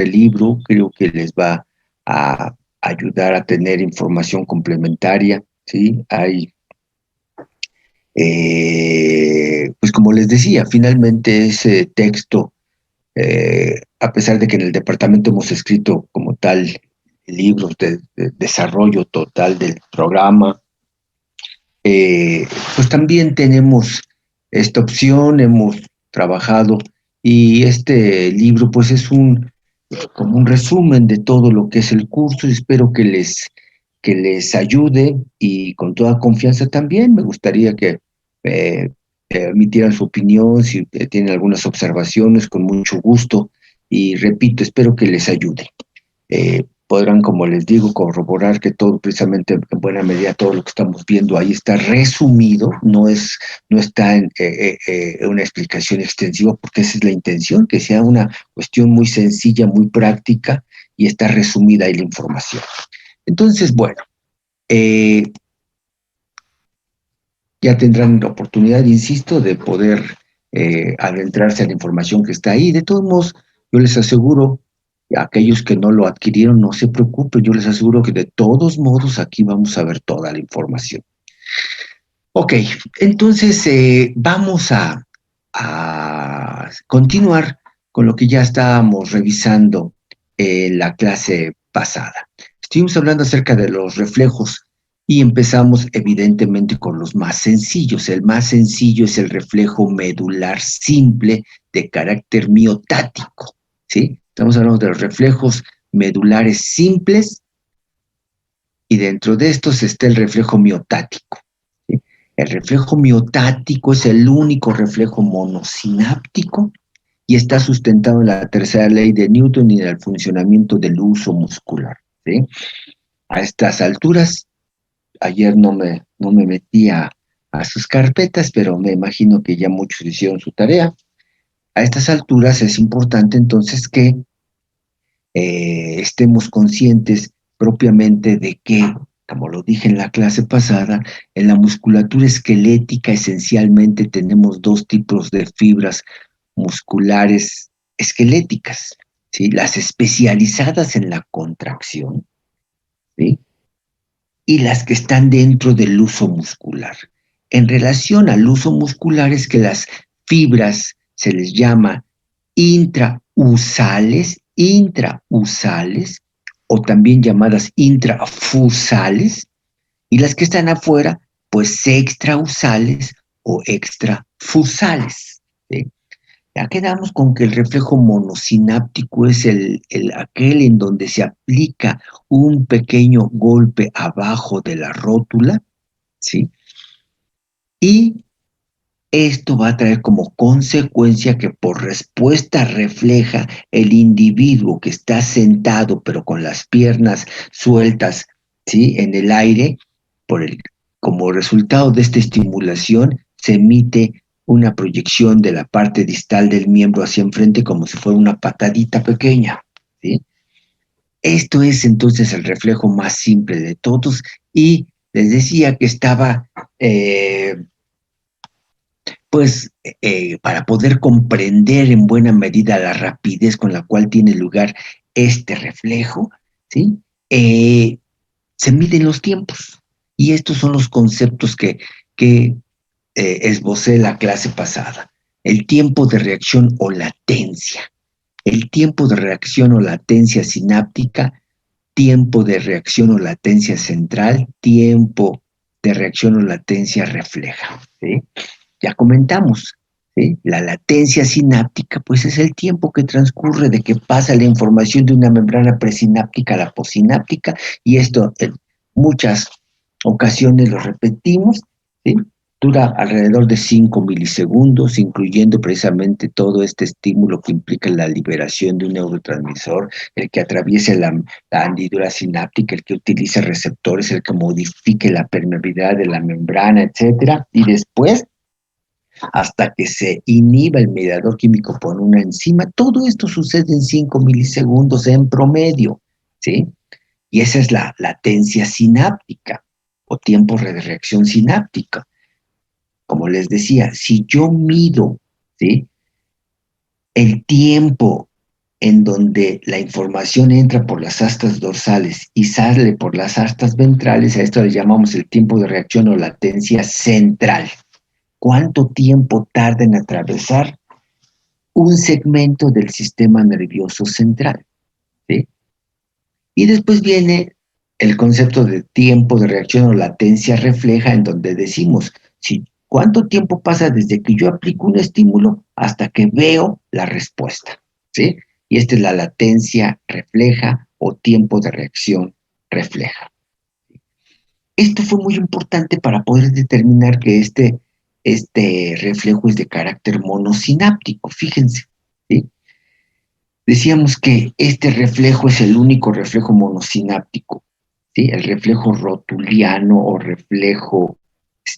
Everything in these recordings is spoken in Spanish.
el libro, creo que les va a ayudar a tener información complementaria, ¿sí? Hay, pues como les decía, finalmente ese texto, a pesar de que en el departamento hemos escrito como tal libros de desarrollo total del programa, eh, pues también tenemos esta opción, hemos trabajado y este libro pues es como un resumen de todo lo que es el curso y espero que les ayude y con toda confianza también me gustaría que eh, emitieran su opinión, si tienen algunas observaciones, con mucho gusto y repito, espero que les ayude. Podrán, como les digo, corroborar que todo, precisamente en buena medida, todo lo que estamos viendo ahí está resumido, no está en una explicación extensiva, porque esa es la intención, que sea una cuestión muy sencilla, muy práctica, y está resumida ahí la información. Entonces, bueno, eh, ya tendrán la oportunidad, insisto, de poder adentrarse a la información que está ahí. De todos modos, yo les aseguro, a aquellos que no lo adquirieron, no se preocupen, yo les aseguro que de todos modos aquí vamos a ver toda la información. Ok, entonces vamos a continuar con lo que ya estábamos revisando en la clase pasada. Estuvimos hablando acerca de los reflejos y empezamos evidentemente con los más sencillos. El más sencillo es el reflejo medular simple de carácter miotático, ¿sí? Estamos hablando de los reflejos medulares simples y dentro de estos está el reflejo miotático. ¿Sí? El reflejo miotático es el único reflejo monosináptico y está sustentado en la tercera ley de Newton y en el funcionamiento del uso muscular. ¿Sí? A estas alturas, ayer no me metí a sus carpetas, pero me imagino que ya muchos hicieron su tarea. A estas alturas es importante entonces que estemos conscientes propiamente de que, como lo dije en la clase pasada, en la musculatura esquelética esencialmente tenemos dos tipos de fibras musculares esqueléticas, ¿sí? Las especializadas en la contracción, ¿sí? Y las que están dentro del uso muscular. En relación al uso muscular es que las fibras se les llama intrausales o también llamadas intrafusales, y las que están afuera, pues extrausales o extrafusales. ¿Sí? Ya quedamos con que el reflejo monosináptico es aquel en donde se aplica un pequeño golpe abajo de la rótula, ¿sí? Y esto va a traer como consecuencia que por respuesta refleja el individuo que está sentado pero con las piernas sueltas, ¿sí? En el aire, por el, como resultado de esta estimulación se emite una proyección de la parte distal del miembro hacia enfrente como si fuera una patadita pequeña, ¿sí? Esto es entonces el reflejo más simple de todos y les decía que estaba pues para poder comprender en buena medida la rapidez con la cual tiene lugar este reflejo, ¿sí? Eh, Se miden los tiempos. Y estos son los conceptos que esbocé la clase pasada. El tiempo de reacción o latencia. El tiempo de reacción o latencia sináptica, tiempo de reacción o latencia central, tiempo de reacción o latencia refleja. ¿Sí? Ya comentamos, ¿sí? La latencia sináptica, pues es el tiempo que transcurre de que pasa la información de una membrana presináptica a la posináptica, y esto en muchas ocasiones lo repetimos, ¿sí? Dura alrededor de 5 milisegundos, incluyendo precisamente todo este estímulo que implica la liberación de un neurotransmisor, el que atraviese la hendidura sináptica, el que utilice receptores, el que modifique la permeabilidad de la membrana, etcétera, y después hasta que se inhiba el mediador químico por una enzima. Todo esto sucede en 5 milisegundos en promedio, ¿sí? Y esa es la latencia sináptica o tiempo de reacción sináptica. Como les decía, si yo mido, ¿sí? El tiempo en donde la información entra por las astas dorsales y sale por las astas ventrales, a esto le llamamos el tiempo de reacción o latencia central. ¿Cuánto tiempo tarda en atravesar un segmento del sistema nervioso central? ¿Sí? Y después viene el concepto de tiempo de reacción o latencia refleja, en donde decimos, si, ¿cuánto tiempo pasa desde que yo aplico un estímulo hasta que veo la respuesta? ¿Sí? Y esta es la latencia refleja o tiempo de reacción refleja. Esto fue muy importante para poder determinar que este reflejo es de carácter monosináptico, fíjense. ¿Sí? Decíamos que este reflejo es el único reflejo monosináptico, ¿sí? El reflejo rotuliano o reflejo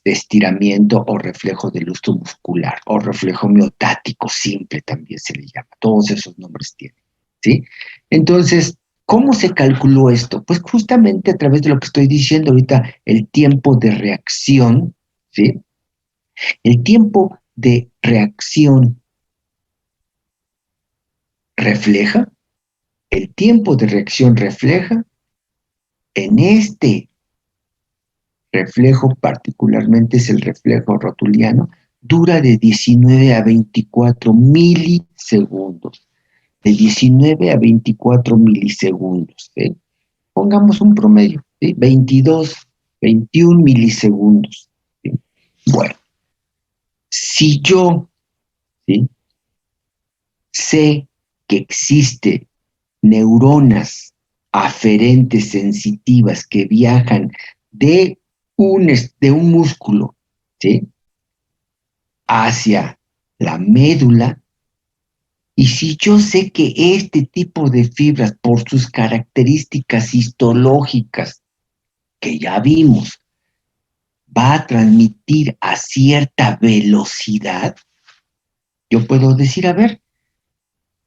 de estiramiento o reflejo del uso muscular o reflejo miotático simple también se le llama. Todos esos nombres tienen, ¿sí? Entonces, ¿cómo se calculó esto? Pues justamente a través de lo que estoy diciendo ahorita, el tiempo de reacción, ¿sí? El tiempo de reacción refleja, el tiempo de reacción refleja en este reflejo, particularmente es el reflejo rotuliano, dura de 19 a 24 milisegundos. De 19 a 24 milisegundos. ¿Sí? Pongamos un promedio, ¿sí? 22, 21 milisegundos. ¿Sí? Bueno, si yo, ¿sí?, sé que existe neuronas aferentes sensitivas que viajan de de un músculo, ¿sí?, hacia la médula, y si yo sé que este tipo de fibras, por sus características histológicas que ya vimos, va a transmitir a cierta velocidad, yo puedo decir, a ver,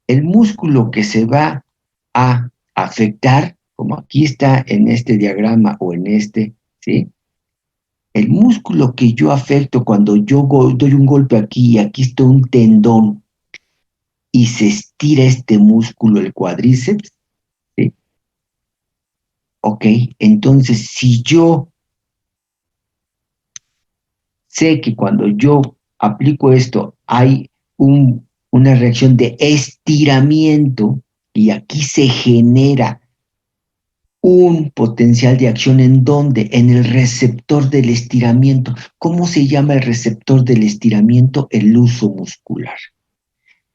el músculo que se va a afectar, como aquí está en este diagrama o en este, ¿sí? El músculo que yo afecto cuando yo doy un golpe aquí y aquí está un tendón y se estira este músculo, el cuádriceps, ¿sí? Ok, entonces si yo sé que cuando yo aplico esto hay una reacción de estiramiento y aquí se genera un potencial de acción en donde, en el receptor del estiramiento. ¿Cómo se llama el receptor del estiramiento? El uso muscular.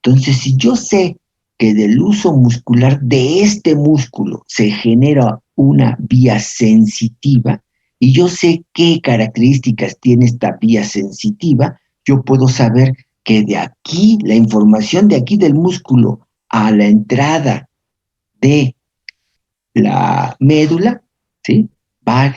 Entonces, si yo sé que del uso muscular de este músculo se genera una vía sensitiva y yo sé qué características tiene esta vía sensitiva, yo puedo saber que de aquí, la información de aquí del músculo a la entrada de la médula, ¿sí?, va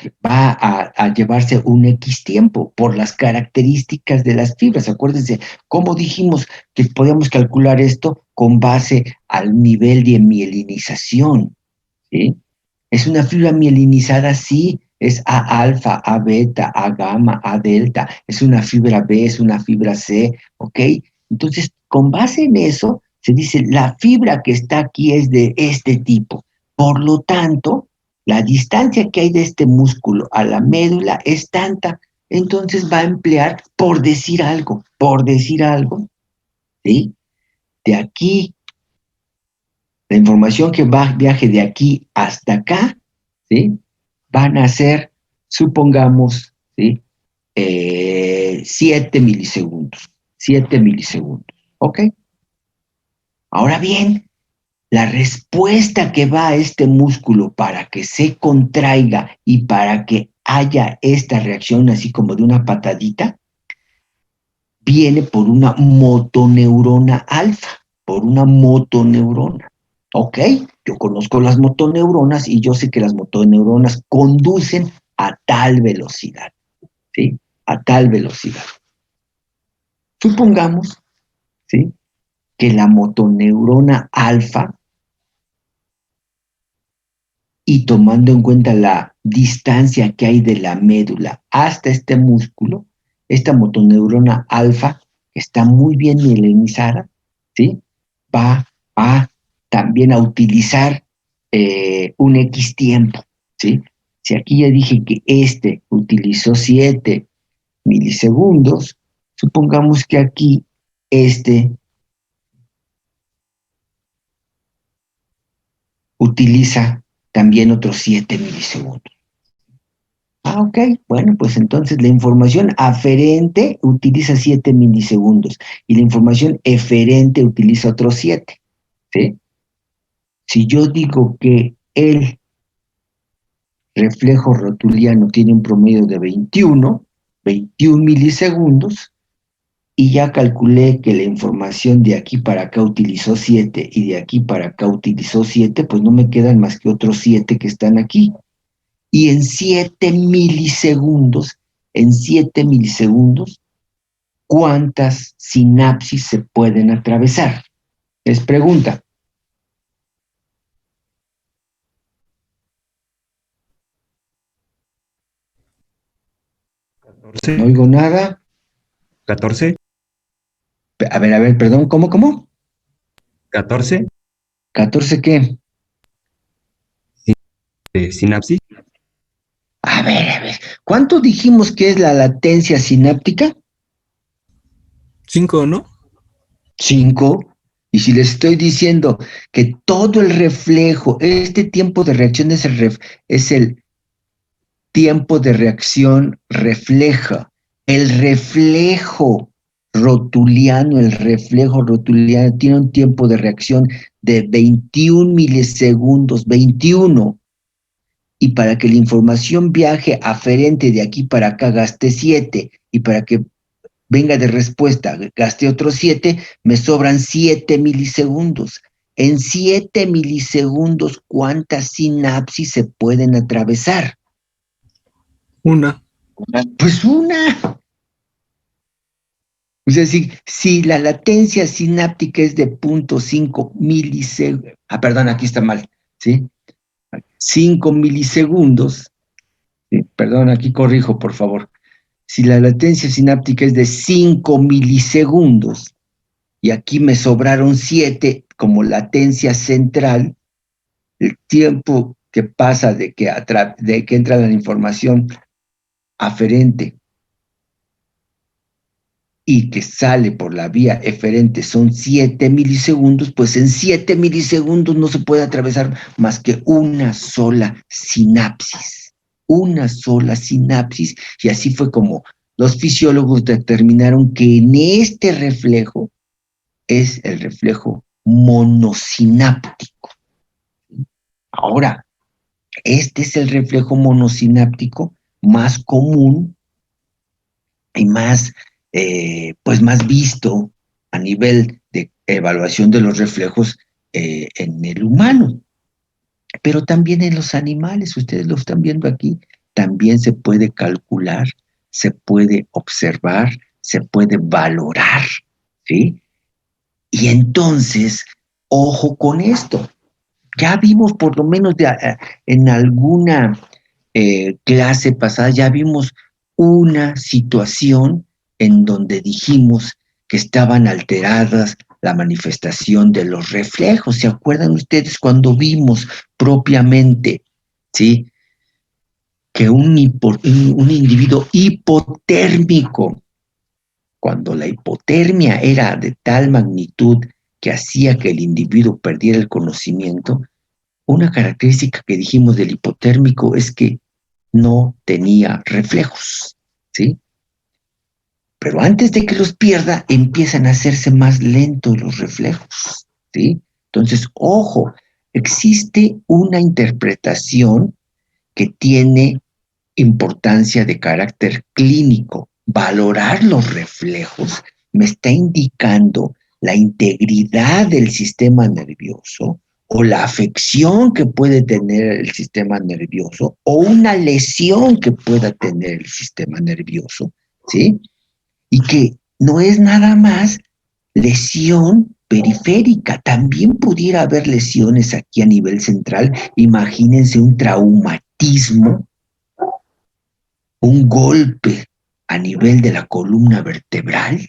a llevarse un X tiempo por las características de las fibras. Acuérdense, cómo dijimos que podíamos calcular esto con base al nivel de mielinización, ¿sí? Es una fibra mielinizada, sí, es A alfa, A beta, A gamma, A delta, es una fibra B, es una fibra C, ¿ok? Entonces, con base en eso, se dice, la fibra que está aquí es de este tipo. Por lo tanto, la distancia que hay de este músculo a la médula es tanta, entonces va a emplear, por decir algo, ¿sí? De aquí, la información que viaje de aquí hasta acá, ¿sí?, van a ser, supongamos, ¿sí?, 7 milisegundos. 7 milisegundos. ¿Ok? Ahora bien, la respuesta que va a este músculo para que se contraiga y para que haya esta reacción así como de una patadita, viene por una motoneurona alfa, por una motoneurona. ¿Ok? Yo conozco las motoneuronas y yo sé que las motoneuronas conducen a tal velocidad, ¿sí? A tal velocidad. Supongamos, ¿sí?, que la motoneurona alfa, y tomando en cuenta la distancia que hay de la médula hasta este músculo, esta motoneurona alfa, que está muy bien mielinizada, ¿sí?, va a también a utilizar un X tiempo, ¿sí? Si aquí ya dije que este utilizó 7 milisegundos, supongamos que aquí este utiliza también otros 7 milisegundos. Ah, ok, bueno, pues entonces la información aferente utiliza 7 milisegundos y la información eferente utiliza otros 7, ¿sí? Si yo digo que el reflejo rotuliano tiene un promedio de 21 milisegundos, y ya calculé que la información de aquí para acá utilizó 7 y de aquí para acá utilizó 7, pues no me quedan más que otros 7 que están aquí. Y en 7 milisegundos, ¿cuántas sinapsis se pueden atravesar? Les pregunta. No 14, oigo nada. 14, A ver, perdón, ¿cómo? 14 ¿14 qué? de sinapsis. A ver. ¿Cuánto dijimos que es la latencia sináptica? 5, ¿no? 5. Y si les estoy diciendo que todo el reflejo, este tiempo de reacción es el tiempo de reacción refleja. El reflejo rotuliano tiene un tiempo de reacción de 21 milisegundos, 21. Y para que la información viaje aferente de aquí para acá gaste 7. Y para que venga de respuesta, gasté otros 7, me sobran 7 milisegundos. En 7 milisegundos, ¿cuántas sinapsis se pueden atravesar? Una. Pues una. O sea, si la latencia sináptica es de 0.5 milisegundos, perdón, aquí está mal, ¿sí? 5 milisegundos, ¿sí? Perdón, aquí corrijo, por favor. Si la latencia sináptica es de 5 milisegundos, y aquí me sobraron 7 como latencia central, el tiempo que pasa de que entra la información aferente y que sale por la vía eferente son 7 milisegundos, pues en 7 milisegundos no se puede atravesar más que una sola sinapsis. Una sola sinapsis, y así fue como los fisiólogos determinaron que en este reflejo es el reflejo monosináptico. Ahora, este es el reflejo monosináptico más común y pues más visto a nivel de evaluación de los reflejos en el humano, pero también en los animales. Ustedes lo están viendo aquí, también se puede calcular, se puede observar, se puede valorar, ¿sí? Y entonces, ojo con esto. Ya vimos por lo menos en alguna clase pasada, ya vimos una situación en donde dijimos que estaban alteradas la manifestación de los reflejos. ¿Se acuerdan ustedes cuando vimos propiamente, ¿sí? Que un individuo hipotérmico, cuando la hipotermia era de tal magnitud que hacía que el individuo perdiera el conocimiento, una característica que dijimos del hipotérmico es que no tenía reflejos, ¿sí? Pero antes de que los pierda, empiezan a hacerse más lentos los reflejos, ¿sí? Entonces, ojo, existe una interpretación que tiene importancia de carácter clínico. Valorar los reflejos me está indicando la integridad del sistema nervioso o la afección que puede tener el sistema nervioso o una lesión que pueda tener el sistema nervioso, ¿sí? Y que no es nada más lesión periférica, también pudiera haber lesiones aquí a nivel central. Imagínense un traumatismo, un golpe a nivel de la columna vertebral,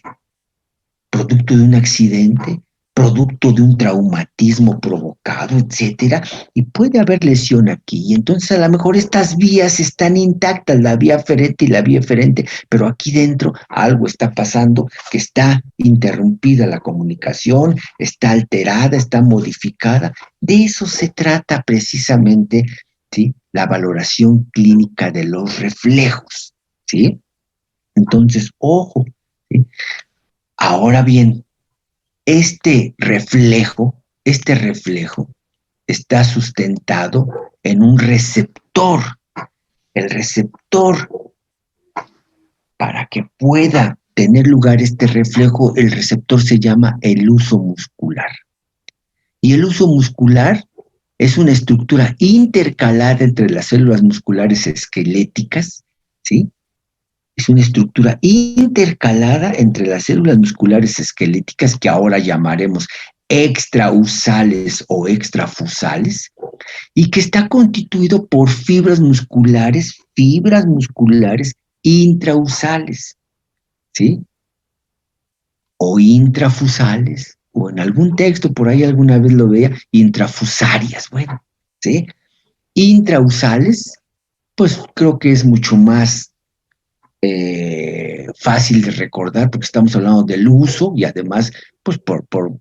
producto de un accidente, producto de un traumatismo provocado, etcétera, y puede haber lesión aquí. Y entonces a lo mejor estas vías están intactas, la vía aferente y la vía eferente, pero aquí dentro algo está pasando, que está interrumpida la comunicación, está alterada, está modificada. De eso se trata precisamente, ¿sí? La valoración clínica de los reflejos, ¿sí? Entonces, ojo, ¿sí? Ahora bien, este reflejo está sustentado en un receptor. El receptor, para que pueda tener lugar este reflejo, el receptor se llama el huso muscular. Y el huso muscular es una estructura intercalada entre las células musculares esqueléticas, ¿sí? Es una estructura intercalada entre las células musculares esqueléticas, que ahora llamaremos extrausales o extrafusales, y que está constituido por fibras musculares intrausales, ¿sí? O intrafusales, o en algún texto por ahí alguna vez lo veía, intrafusarias, bueno, ¿sí? Intrausales, pues creo que es mucho más fácil de recordar porque estamos hablando del uso y además, pues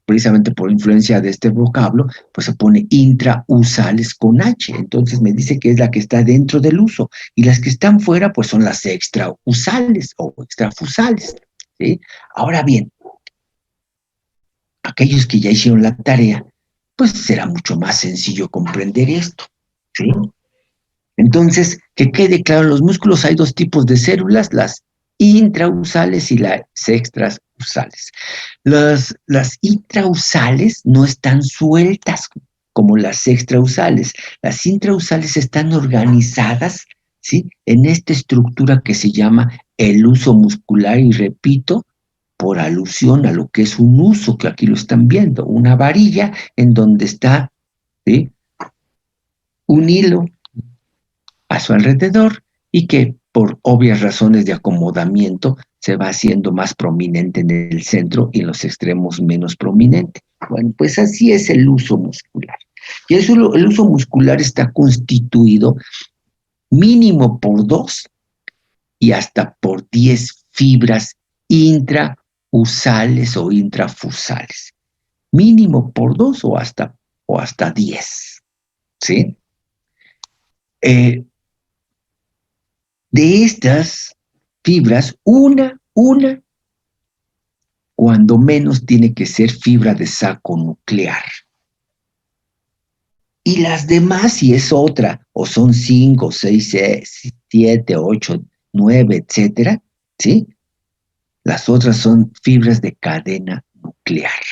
precisamente por influencia de este vocablo, pues se pone intrausales con H. Entonces me dice que es la que está dentro del uso y las que están fuera, pues son las extrausales o extrafusales, ¿sí? Ahora bien, aquellos que ya hicieron la tarea, pues será mucho más sencillo comprender esto, ¿sí? Entonces, que quede claro, en los músculos hay dos tipos de células, las intrausales y las extrausales. Las intrausales no están sueltas como las extrausales. Las intrausales están organizadas, ¿sí? En esta estructura que se llama el huso muscular, y repito, por alusión a lo que es un huso, que aquí lo están viendo, una varilla en donde está, ¿sí? Un hilo a su alrededor y que por obvias razones de acomodamiento se va haciendo más prominente en el centro y en los extremos menos prominente. Bueno, pues así es el uso muscular. Y el uso muscular está constituido mínimo por 2 y hasta por 10 fibras intrausales o intrafusales. Mínimo por 2 o hasta 10. ¿Sí? De estas fibras, una, cuando menos tiene que ser fibra de saco nuclear. Y las demás, si es otra, o son 5, 6, 7, 8, 9, etcétera, ¿sí? Las otras son fibras de cadena nuclear.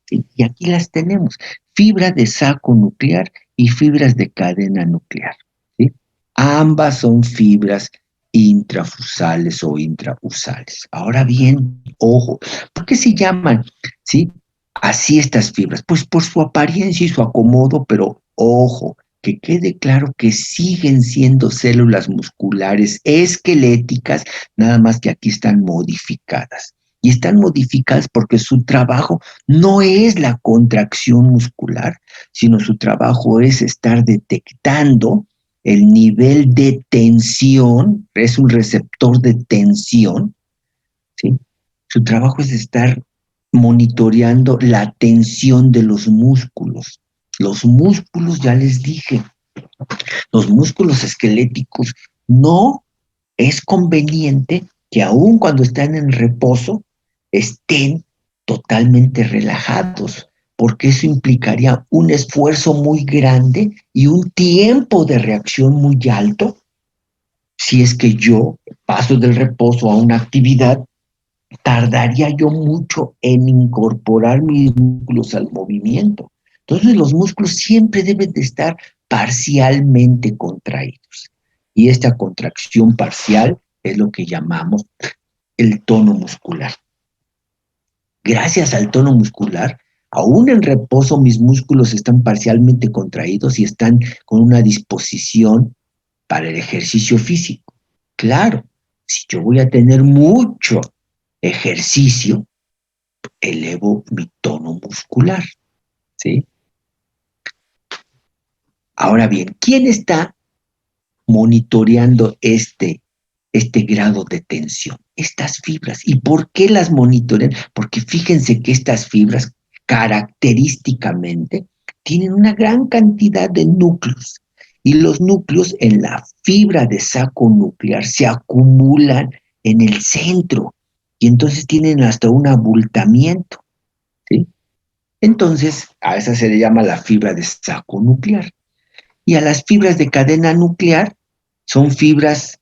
¿Sí? Y aquí las tenemos, fibra de saco nuclear y fibras de cadena nuclear. ¿Sí? Ambas son fibras intrafusales o intrausales. Ahora bien, ojo, ¿por qué se llaman, sí, así estas fibras? Pues por su apariencia y su acomodo, pero ojo, que quede claro que siguen siendo células musculares esqueléticas, nada más que aquí están modificadas. Y están modificadas porque su trabajo no es la contracción muscular, sino su trabajo es estar detectando el nivel de tensión, es un receptor de tensión, ¿sí? Su trabajo es estar monitoreando la tensión de los músculos. Los músculos, ya les dije, los músculos esqueléticos no es conveniente que aun cuando están en reposo estén totalmente relajados, porque eso implicaría un esfuerzo muy grande y un tiempo de reacción muy alto. Si es que yo paso del reposo a una actividad, tardaría yo mucho en incorporar mis músculos al movimiento. Entonces los músculos siempre deben de estar parcialmente contraídos. Y esta contracción parcial es lo que llamamos el tono muscular. Gracias al tono muscular, aún en reposo mis músculos están parcialmente contraídos y están con una disposición para el ejercicio físico. Claro, si yo voy a tener mucho ejercicio, elevo mi tono muscular, ¿sí? Ahora bien, ¿quién está monitoreando este grado de tensión? Estas fibras. ¿Y por qué las monitorean? Porque fíjense que estas fibras característicamente tienen una gran cantidad de núcleos. Y los núcleos en la fibra de saco nuclear se acumulan en el centro y entonces tienen hasta un abultamiento, ¿sí? Entonces, a esa se le llama la fibra de saco nuclear. Y a las fibras de cadena nuclear son fibras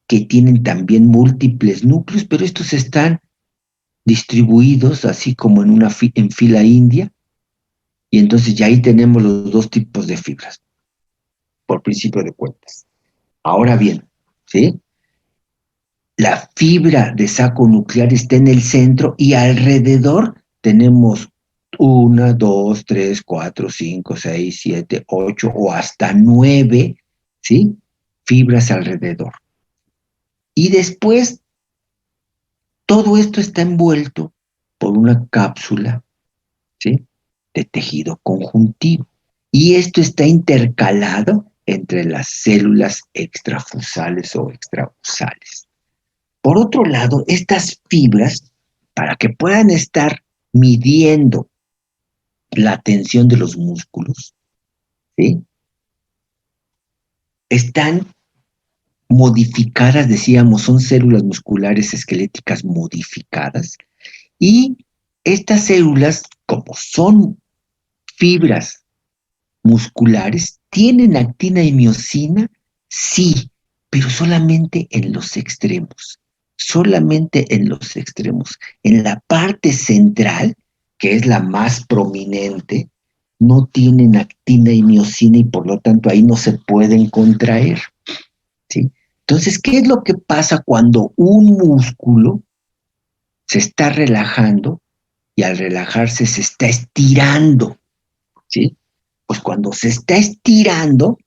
que tienen también múltiples núcleos, pero estos están distribuidos así como en fila india, y entonces ya ahí tenemos los dos tipos de fibras, por principio de cuentas. Ahora bien, ¿sí? La fibra de saco nuclear está en el centro y alrededor tenemos una, dos, tres, cuatro, cinco, seis, siete, ocho o hasta nueve, ¿sí? Fibras alrededor. Y después todo esto está envuelto por una cápsula, ¿sí? De tejido conjuntivo. Y esto está intercalado entre las células extrafusales o extrausales. Por otro lado, estas fibras, para que puedan estar midiendo la tensión de los músculos, ¿sí? Están modificadas, decíamos, son células musculares esqueléticas modificadas, y estas células, como son fibras musculares, ¿tienen actina y miosina? Sí, pero solamente en los extremos, solamente en los extremos. En la parte central, que es la más prominente, no tienen actina y miosina y por lo tanto ahí no se pueden contraer, ¿sí? Entonces, ¿qué es lo que pasa cuando un músculo se está relajando y al relajarse se está estirando? ¿Sí? Pues cuando se está estirando,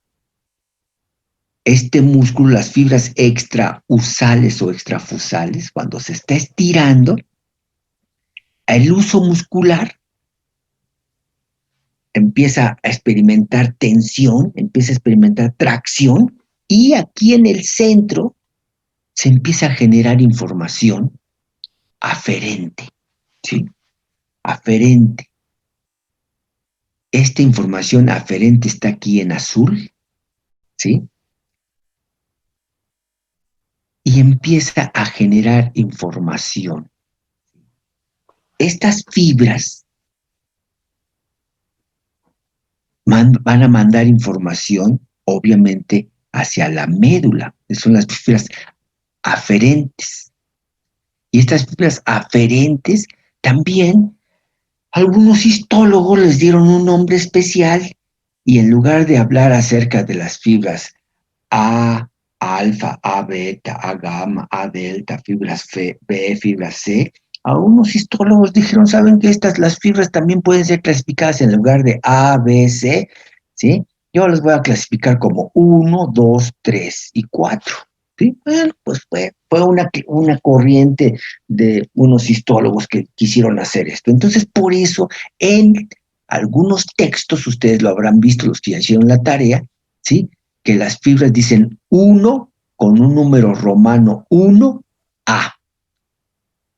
este músculo, las fibras extrausales o extrafusales, cuando se está estirando, el uso muscular empieza a experimentar tensión, empieza a experimentar tracción, y aquí en el centro se empieza a generar información aferente, ¿sí? Aferente. Esta información aferente está aquí en azul, ¿sí? Y empieza a generar información. Estas fibras van a mandar información, obviamente, hacia la médula. Son las fibras aferentes. Y estas fibras aferentes también, algunos histólogos les dieron un nombre especial, y en lugar de hablar acerca de las fibras A, alfa, A, beta, A, gamma, A, delta, fibras B, fibras C, algunos histólogos dijeron, ¿saben que las fibras también pueden ser clasificadas en lugar de A, B, C? ¿Sí? Yo las voy a clasificar como 1, 2, 3 y 4. ¿Sí? Bueno, pues fue una corriente de unos histólogos que quisieron hacer esto. Entonces, por eso, en algunos textos, ustedes lo habrán visto, los que ya hicieron la tarea, ¿sí? Que las fibras dicen 1 con un número romano 1A,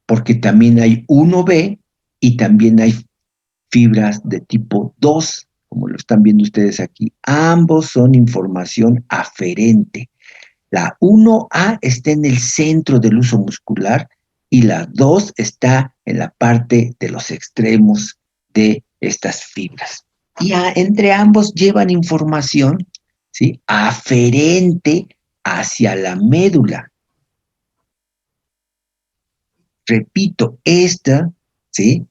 porque también hay 1B y también hay fibras de tipo 2, como lo están viendo ustedes aquí. Ambos son información aferente. La 1A está en el centro del uso muscular y la 2 está en la parte de los extremos de estas fibras. Y entre ambos llevan información, ¿sí? Aferente hacia la médula. Repito, esta, ¿sí?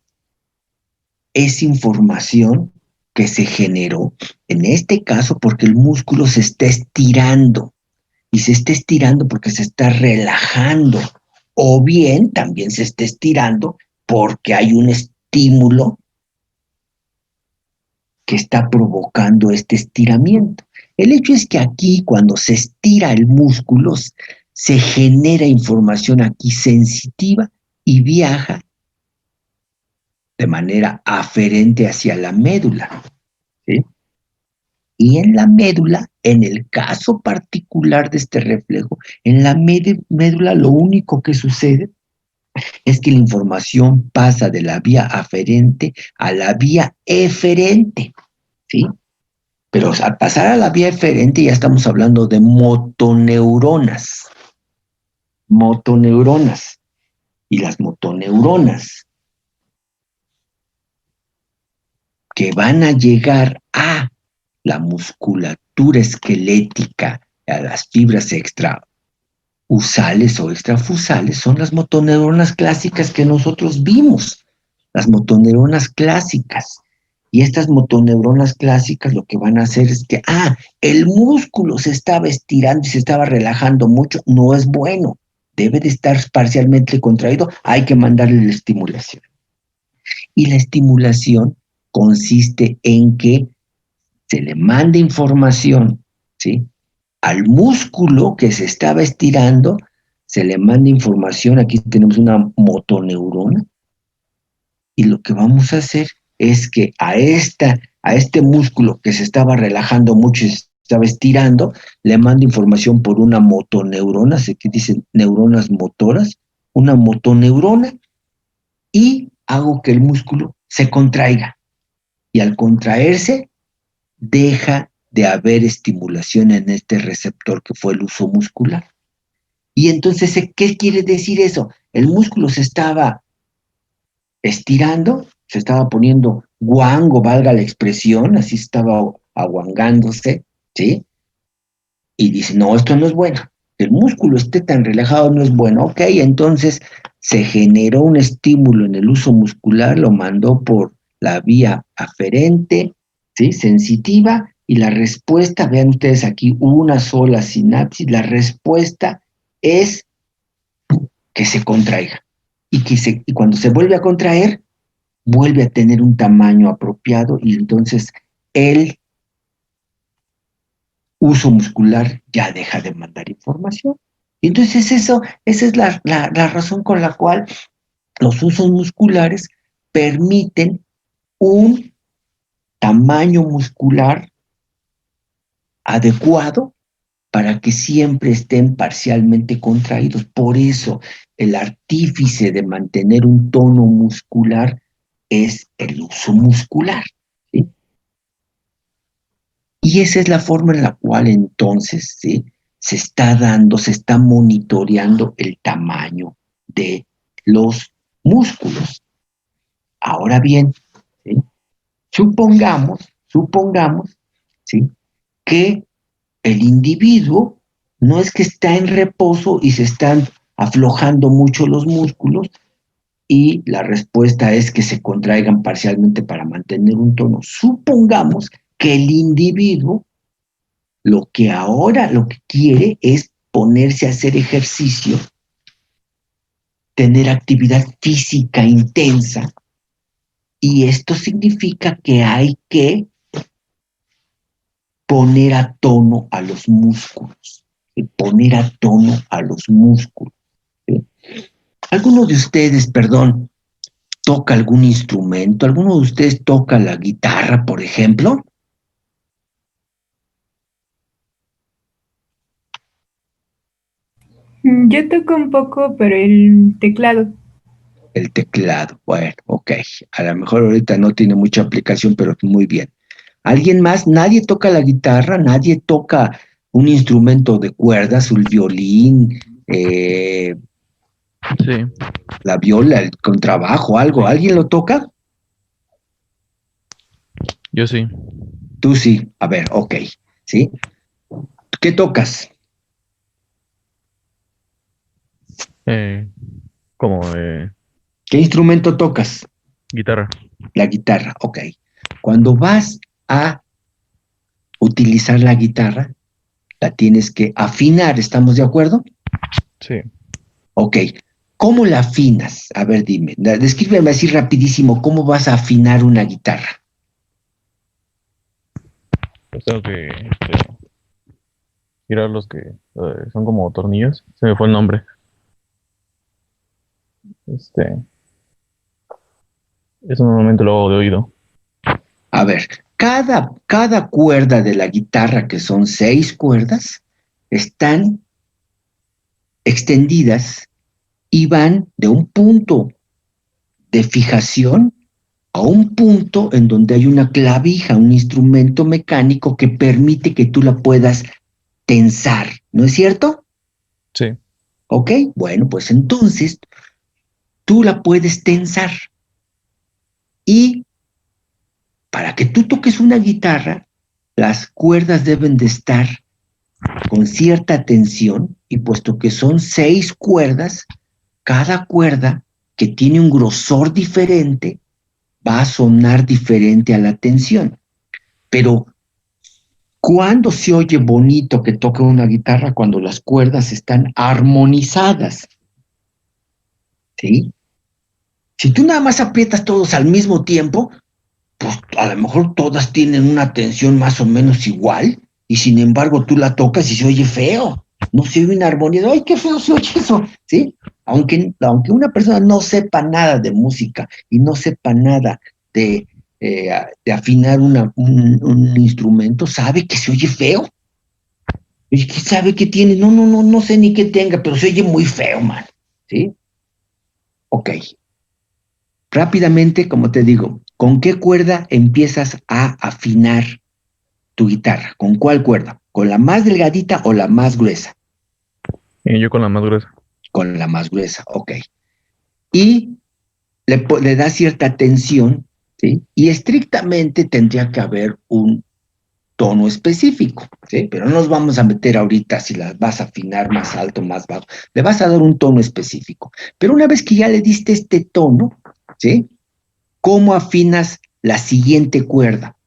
Es información que se generó, en este caso, porque el músculo se está estirando, y se está estirando porque se está relajando, o bien también se está estirando porque hay un estímulo que está provocando este estiramiento. El hecho es que aquí, cuando se estira el músculo, se genera información aquí sensitiva y viaja de manera aferente hacia la médula, ¿sí? Y en la médula, en el caso particular de este reflejo, en la médula lo único que sucede es que la información pasa de la vía aferente a la vía eferente, ¿sí? Pero al pasar a la vía eferente ya estamos hablando de motoneuronas. Motoneuronas. Y las motoneuronas que van a llegar a la musculatura esquelética, a las fibras extrausales o extrafusales, son las motoneuronas clásicas que nosotros vimos, las motoneuronas clásicas. Y estas motoneuronas clásicas lo que van a hacer es que, el músculo se estaba estirando y se estaba relajando mucho, no es bueno, debe de estar parcialmente contraído, hay que mandarle la estimulación. Y la estimulación consiste en que se le manda información, ¿sí? Al músculo que se estaba estirando, se le manda información, aquí tenemos una motoneurona, y lo que vamos a hacer es que a este músculo que se estaba relajando mucho y se estaba estirando, le mando información por una motoneurona, sé que dicen neuronas motoras, una motoneurona, y hago que el músculo se contraiga. Y al contraerse, deja de haber estimulación en este receptor que fue el uso muscular. Y entonces, ¿qué quiere decir eso? El músculo se estaba estirando, se estaba poniendo guango, valga la expresión, así estaba aguangándose, ¿sí? Y dice, no, esto no es bueno. Que el músculo esté tan relajado no es bueno. Ok, entonces se generó un estímulo en el uso muscular, lo mandó por la vía aferente, ¿sí? Sensitiva, y la respuesta, vean ustedes aquí, una sola sinapsis, la respuesta es que se contraiga. Y cuando se vuelve a contraer, vuelve a tener un tamaño apropiado y entonces el uso muscular ya deja de mandar información. Y entonces esa es la razón con la cual los usos musculares permiten un tamaño muscular adecuado para que siempre estén parcialmente contraídos. Por eso el artífice de mantener un tono muscular es el uso muscular, ¿sí? Y esa es la forma en la cual entonces, ¿sí?, se está dando, se está monitoreando el tamaño de los músculos. Ahora bien, ¿sí?, supongamos, ¿sí?, que el individuo no es que está en reposo y se están aflojando mucho los músculos y la respuesta es que se contraigan parcialmente para mantener un tono. Supongamos que el individuo lo que quiere es ponerse a hacer ejercicio, tener actividad física intensa, y esto significa que hay que poner a tono a los músculos, poner a tono a los músculos, ¿sí? ¿Alguno de ustedes, perdón, toca algún instrumento? ¿Alguno de ustedes toca la guitarra, por ejemplo? Yo toco un poco, pero el teclado. El teclado, bueno, ok. A lo mejor ahorita no tiene mucha aplicación, pero muy bien. ¿Alguien más? Nadie toca la guitarra, nadie toca un instrumento de cuerdas, el violín, Sí, la viola, el contrabajo, algo. ¿Alguien lo toca? yo sí. Tú sí. A ver, ok. ¿Sí? ¿Qué tocas? Eh, como ¿Qué instrumento tocas? guitarra. La guitarra, ok. Cuando vas a utilizar la guitarra, la tienes que afinar, ¿estamos de acuerdo? Sí. Ok. ¿Cómo la afinas? A ver, dime, descríbeme así rapidísimo, ¿cómo vas a afinar una guitarra? Pues tengo que girar los que son como tornillos. Se me fue el nombre. Este, Eso normalmente lo hago de oído. A ver, cada cuerda de la guitarra, que son 6 cuerdas, están extendidas y van de un punto de fijación a un punto en donde hay una clavija, un instrumento mecánico que permite que tú la puedas tensar, ¿no es cierto? Sí. ¿Ok? Bueno, pues entonces tú la puedes tensar y para que tú toques una guitarra, las cuerdas deben de estar con cierta tensión y puesto que son 6 cuerdas, cada cuerda que tiene un grosor diferente va a sonar diferente a la tensión. Pero ¿cuándo se oye bonito que toque una guitarra? Cuando las cuerdas están armonizadas, ¿sí? Si tú nada más aprietas todos al mismo tiempo, pues a lo mejor todas tienen una tensión más o menos igual, y sin embargo tú la tocas y se oye feo, no se oye una armonía, ¡ay, qué feo se oye eso! ¿Sí? Aunque una persona no sepa nada de música y no sepa nada de, de afinar un instrumento, sabe que se oye feo. Y que sabe que tiene, no sé ni qué tenga, pero se oye muy feo, man. ¿Sí? Ok. Rápidamente, como te digo, ¿con qué cuerda empiezas a afinar tu guitarra? ¿Con cuál cuerda? ¿Con la más delgadita o la más gruesa? Y yo con la más gruesa. Con la más gruesa, ok. Y le da cierta tensión, ¿sí? Y estrictamente tendría que haber un tono específico, ¿sí? Pero no nos vamos a meter ahorita si las vas a afinar más alto, más bajo. Le vas a dar un tono específico. Pero una vez que ya le diste este tono, ¿sí? ¿Cómo afinas la siguiente cuerda?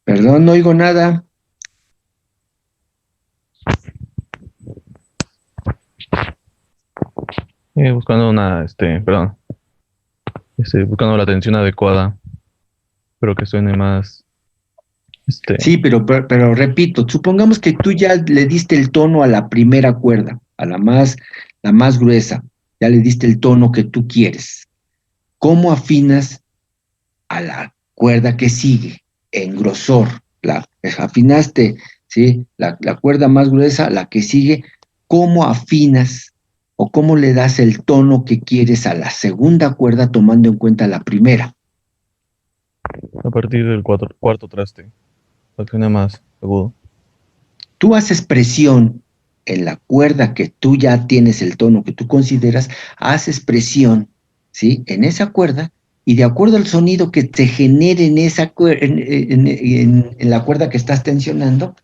Perdón, no oigo nada. Buscando perdón, buscando la tensión adecuada, pero que suene más, Sí, pero repito, supongamos que tú ya le diste el tono a la primera cuerda, a la más gruesa, ya le diste el tono que tú quieres. ¿Cómo afinas a la cuerda que sigue en grosor? Afinaste, ¿sí? La cuerda más gruesa, la que sigue, ¿cómo afinas o cómo le das el tono que quieres a la segunda cuerda tomando en cuenta la primera? a partir del cuarto traste, para que suene más agudo. Tú haces presión en la cuerda que tú ya tienes el tono que tú consideras, haces presión, ¿sí? En esa cuerda y de acuerdo al sonido que te genere en esa en la cuerda que estás tensionando,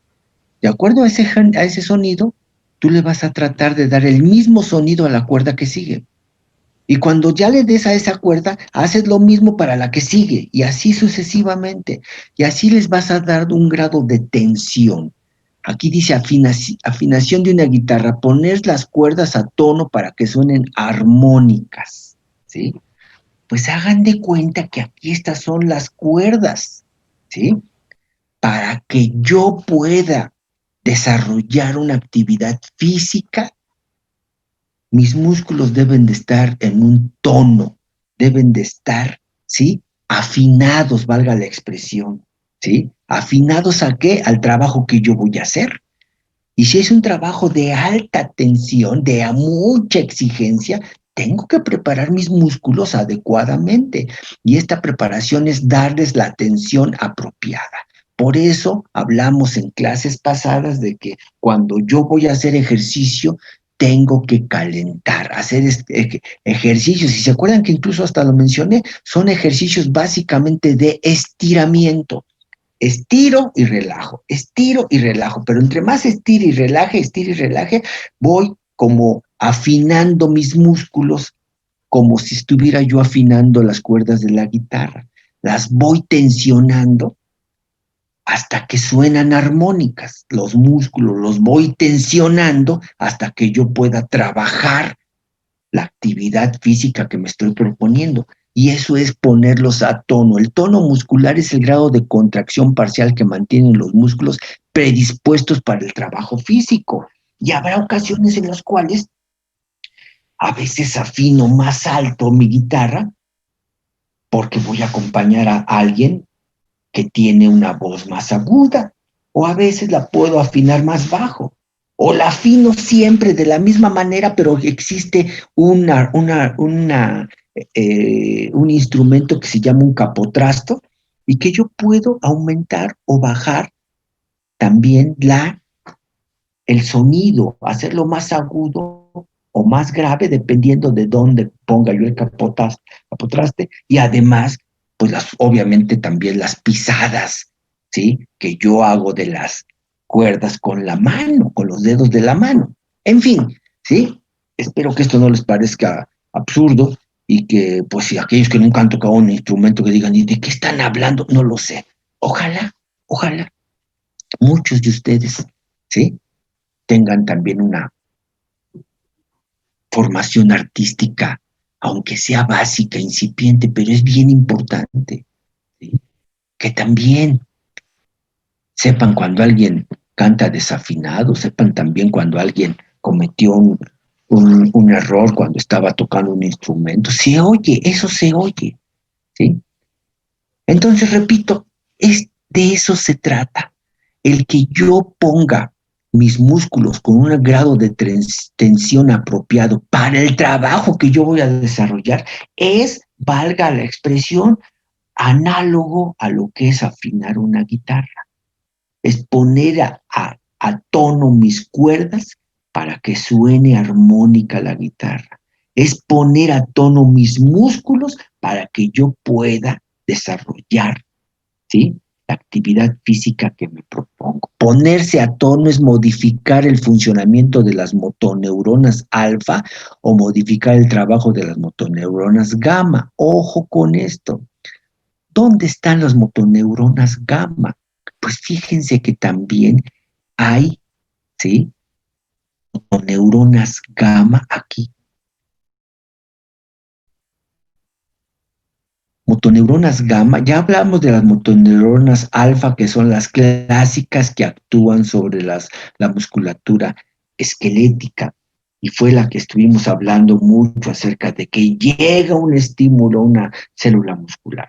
de acuerdo a ese sonido, tú le vas a tratar de dar el mismo sonido a la cuerda que sigue. Y cuando ya le des a esa cuerda, haces lo mismo para la que sigue, y así sucesivamente. Y así les vas a dar un grado de tensión. Aquí dice afinación de una guitarra, poner las cuerdas a tono para que suenen armónicas. ¿Sí? Pues hagan de cuenta que aquí estas son las cuerdas. ¿Sí? Para que yo pueda desarrollar una actividad física, mis músculos deben de estar en un tono, deben de estar, ¿sí? Afinados, valga la expresión, ¿sí? ¿Afinados a qué? Al trabajo que yo voy a hacer. Y si es un trabajo de alta tensión, de mucha exigencia, tengo que preparar mis músculos adecuadamente. Y esta preparación es darles la atención apropiada. Por eso hablamos en clases pasadas de que cuando yo voy a hacer ejercicio, tengo que calentar, hacer ejercicios. Y se acuerdan que incluso hasta lo mencioné, son ejercicios básicamente de estiramiento. Estiro y relajo, pero entre más estire y relaje, voy como afinando mis músculos como si estuviera yo afinando las cuerdas de la guitarra. Las voy tensionando hasta que suenan armónicas. Los músculos los voy tensionando hasta que yo pueda trabajar la actividad física que me estoy proponiendo. y eso es ponerlos a tono. El tono muscular es el grado de contracción parcial que mantienen los músculos predispuestos para el trabajo físico. Y habrá ocasiones en las cuales a veces afino más alto mi guitarra porque voy a acompañar a alguien que tiene una voz más aguda, o a veces la puedo afinar más bajo, o la afino siempre de la misma manera, pero existe un instrumento que se llama un capotrasto y que yo puedo aumentar o bajar también el sonido, hacerlo más agudo o más grave, dependiendo de dónde ponga yo el capotraste, y además, pues obviamente también las pisadas, ¿sí? Que yo hago de las cuerdas con la mano, con los dedos de la mano. En fin, ¿sí? Espero que esto no les parezca absurdo y que, pues, si aquellos que nunca han tocado un instrumento que digan, ¿y de qué están hablando? No lo sé. Ojalá, muchos de ustedes, ¿sí? Tengan también una formación artística, aunque sea básica, incipiente, pero es bien importante, ¿sí? Que también sepan cuando alguien canta desafinado, sepan también cuando alguien cometió un error cuando estaba tocando un instrumento. Se oye, eso se oye, ¿sí? Entonces, repito, de eso se trata. El que yo ponga mis músculos con un grado de tensión apropiado para el trabajo que yo voy a desarrollar es, valga la expresión, análogo a lo que es afinar una guitarra. Es poner a tono mis cuerdas para que suene armónica la guitarra. Es poner a tono mis músculos para que yo pueda desarrollar, ¿sí?, la actividad física que me propongo. Ponerse a tono es modificar el funcionamiento de las motoneuronas alfa o modificar el trabajo de las motoneuronas gamma. Ojo con esto. ¿Dónde están las motoneuronas gamma? Pues fíjense que también hay, ¿sí?, motoneuronas gamma aquí. Motoneuronas gamma, ya hablamos de las motoneuronas alfa, que son las clásicas que actúan sobre la musculatura esquelética, y fue la que estuvimos hablando mucho acerca de que llega un estímulo a una célula muscular.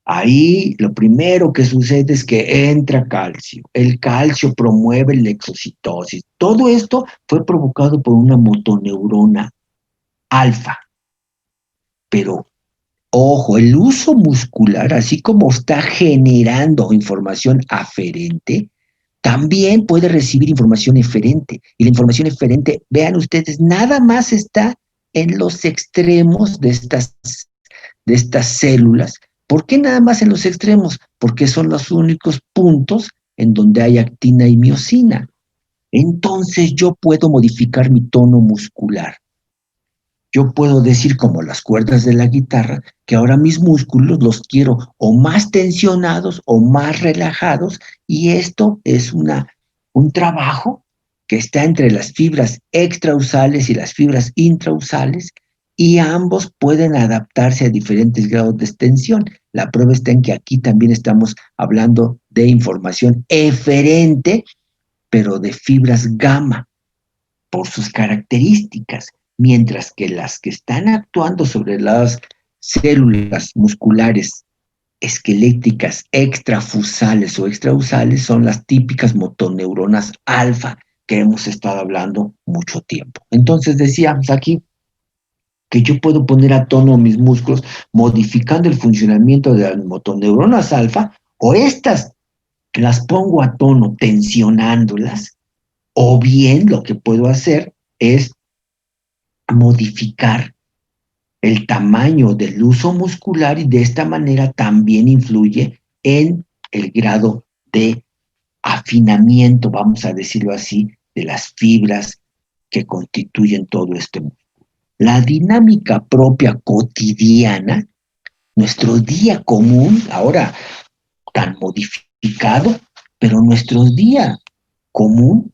Ahí lo primero que sucede es que entra calcio. El calcio promueve la exocitosis. Todo esto fue provocado por una motoneurona alfa, pero ojo, el uso muscular, así como está generando información aferente, también puede recibir información eferente. Y la información eferente, vean ustedes, nada más está en los extremos de estas células. ¿Por qué nada más en los extremos? Porque son los únicos puntos en donde hay actina y miosina. Entonces yo puedo modificar mi tono muscular. Yo puedo decir, como las cuerdas de la guitarra, que ahora mis músculos los quiero o más tensionados o más relajados, y esto es un trabajo que está entre las fibras extrausales y las fibras intrausales, y ambos pueden adaptarse a diferentes grados de extensión. La prueba está en que aquí también estamos hablando de información eferente, pero de fibras gamma, por sus características, mientras que las que están actuando sobre las células musculares esqueléticas extrafusales o extrausales son las típicas motoneuronas alfa que hemos estado hablando mucho tiempo. Entonces decíamos aquí que yo puedo poner a tono mis músculos modificando el funcionamiento de las motoneuronas alfa, o estas las pongo a tono tensionándolas, o bien lo que puedo hacer es modificar el tamaño del uso muscular, y de esta manera también influye en el grado de afinamiento, vamos a decirlo así, de las fibras que constituyen todo este músculo. La dinámica propia cotidiana, nuestro día común, ahora tan modificado, pero nuestro día común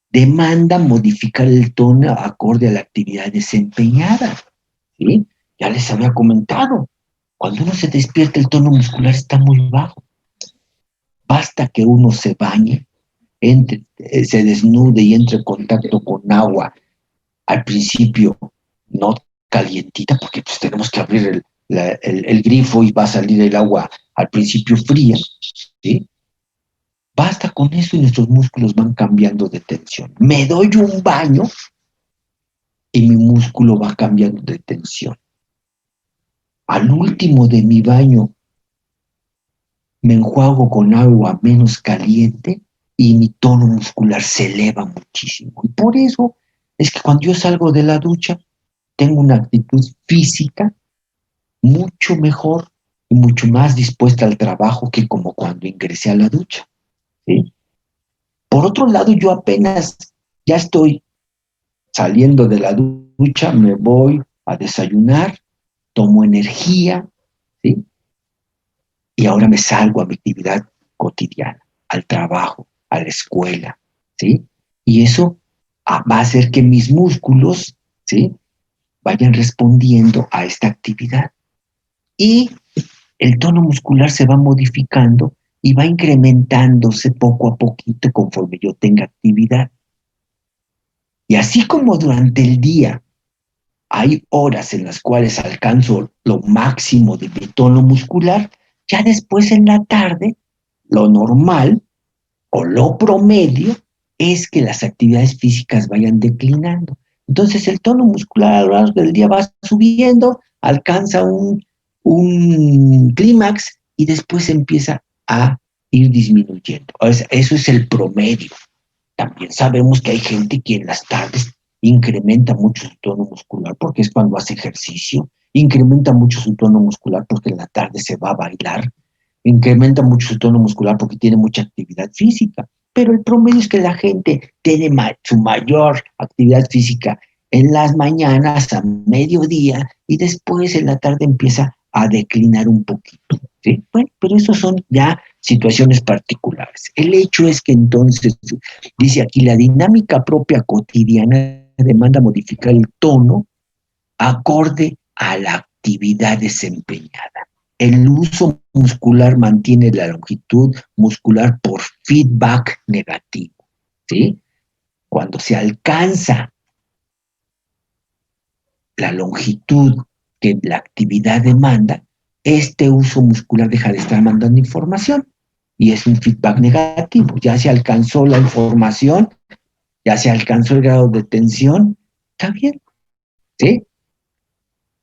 demanda modificar el tono acorde a la actividad desempeñada, ¿sí? Ya les había comentado, cuando uno se despierta el tono muscular está muy bajo. Basta que uno se bañe, se desnude y entre en contacto con agua, al principio no calientita, porque pues tenemos que abrir el grifo y va a salir el agua al principio fría, ¿sí? Basta con eso y nuestros músculos van cambiando de tensión. Me doy un baño y mi músculo va cambiando de tensión. Al último de mi baño me enjuago con agua menos caliente y mi tono muscular se eleva muchísimo. Y por eso es que cuando yo salgo de la ducha, tengo una actitud física mucho mejor y mucho más dispuesta al trabajo que como cuando ingresé a la ducha, ¿sí? Por otro lado, yo apenas ya estoy saliendo de la ducha, me voy a desayunar, tomo energía, ¿sí? Y ahora me salgo a mi actividad cotidiana, al trabajo, a la escuela, ¿sí? Y eso va a hacer que mis músculos, ¿sí?, vayan respondiendo a esta actividad. Y el tono muscular se va modificando y va incrementándose poco a poquito conforme yo tenga actividad. Y así como durante el día hay horas en las cuales alcanzo lo máximo de mi tono muscular, ya después en la tarde, lo normal o lo promedio es que las actividades físicas vayan declinando. Entonces el tono muscular a lo largo del día va subiendo, alcanza un clímax y después empieza a ir disminuyendo. Eso es el promedio. También sabemos que hay gente que en las tardes incrementa mucho su tono muscular porque es cuando hace ejercicio, incrementa mucho su tono muscular porque en la tarde se va a bailar, incrementa mucho su tono muscular porque tiene mucha actividad física. Pero el promedio es que la gente tiene su mayor actividad física en las mañanas, a mediodía, y después en la tarde empieza a declinar un poquito, ¿sí? Bueno, pero eso son ya situaciones particulares. El hecho es que entonces, dice aquí, la dinámica propia cotidiana demanda modificar el tono acorde a la actividad desempeñada. El uso muscular mantiene la longitud muscular por feedback negativo, ¿sí? Cuando se alcanza la longitud que la actividad demanda, este uso muscular deja de estar mandando información y es un feedback negativo. Ya se alcanzó la información, ya se alcanzó el grado de tensión, está bien, ¿sí?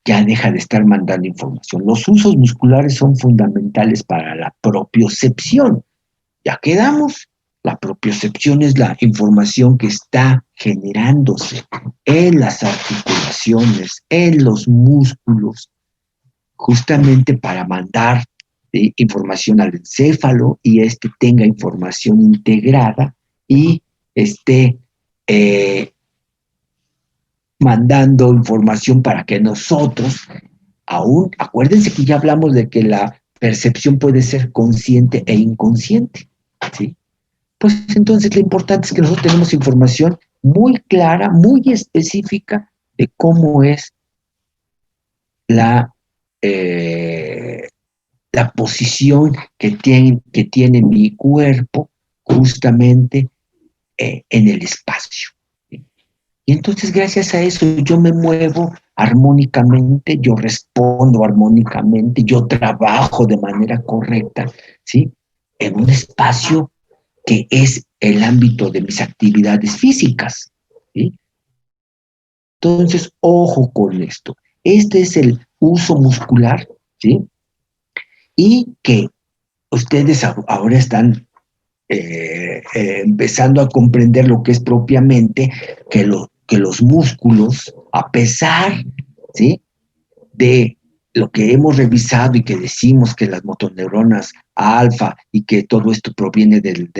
Ya deja de estar mandando información. Los usos musculares son fundamentales para la propiocepción. Ya quedamos. La propiocepción es la información que está generándose en las articulaciones, en los músculos, justamente para mandar información al encéfalo y este tenga información integrada y esté mandando información para que nosotros, aún, acuérdense que ya hablamos de que la percepción puede ser consciente e inconsciente, ¿sí? Pues entonces lo importante es que nosotros tenemos información muy clara, muy específica de cómo es la, eh, la posición que tiene mi cuerpo justamente en el espacio. ¿Sí? Y entonces gracias a eso yo me muevo armónicamente, yo respondo armónicamente, yo trabajo de manera correcta, ¿sí? En un espacio que es el ámbito de mis actividades físicas, ¿sí? Entonces, ojo con esto. Este es el uso muscular, ¿sí? Y que ustedes ahora están empezando a comprender lo que es propiamente que los músculos, a pesar, ¿sí?, de lo que hemos revisado y que decimos que las motoneuronas alfa y que todo esto proviene del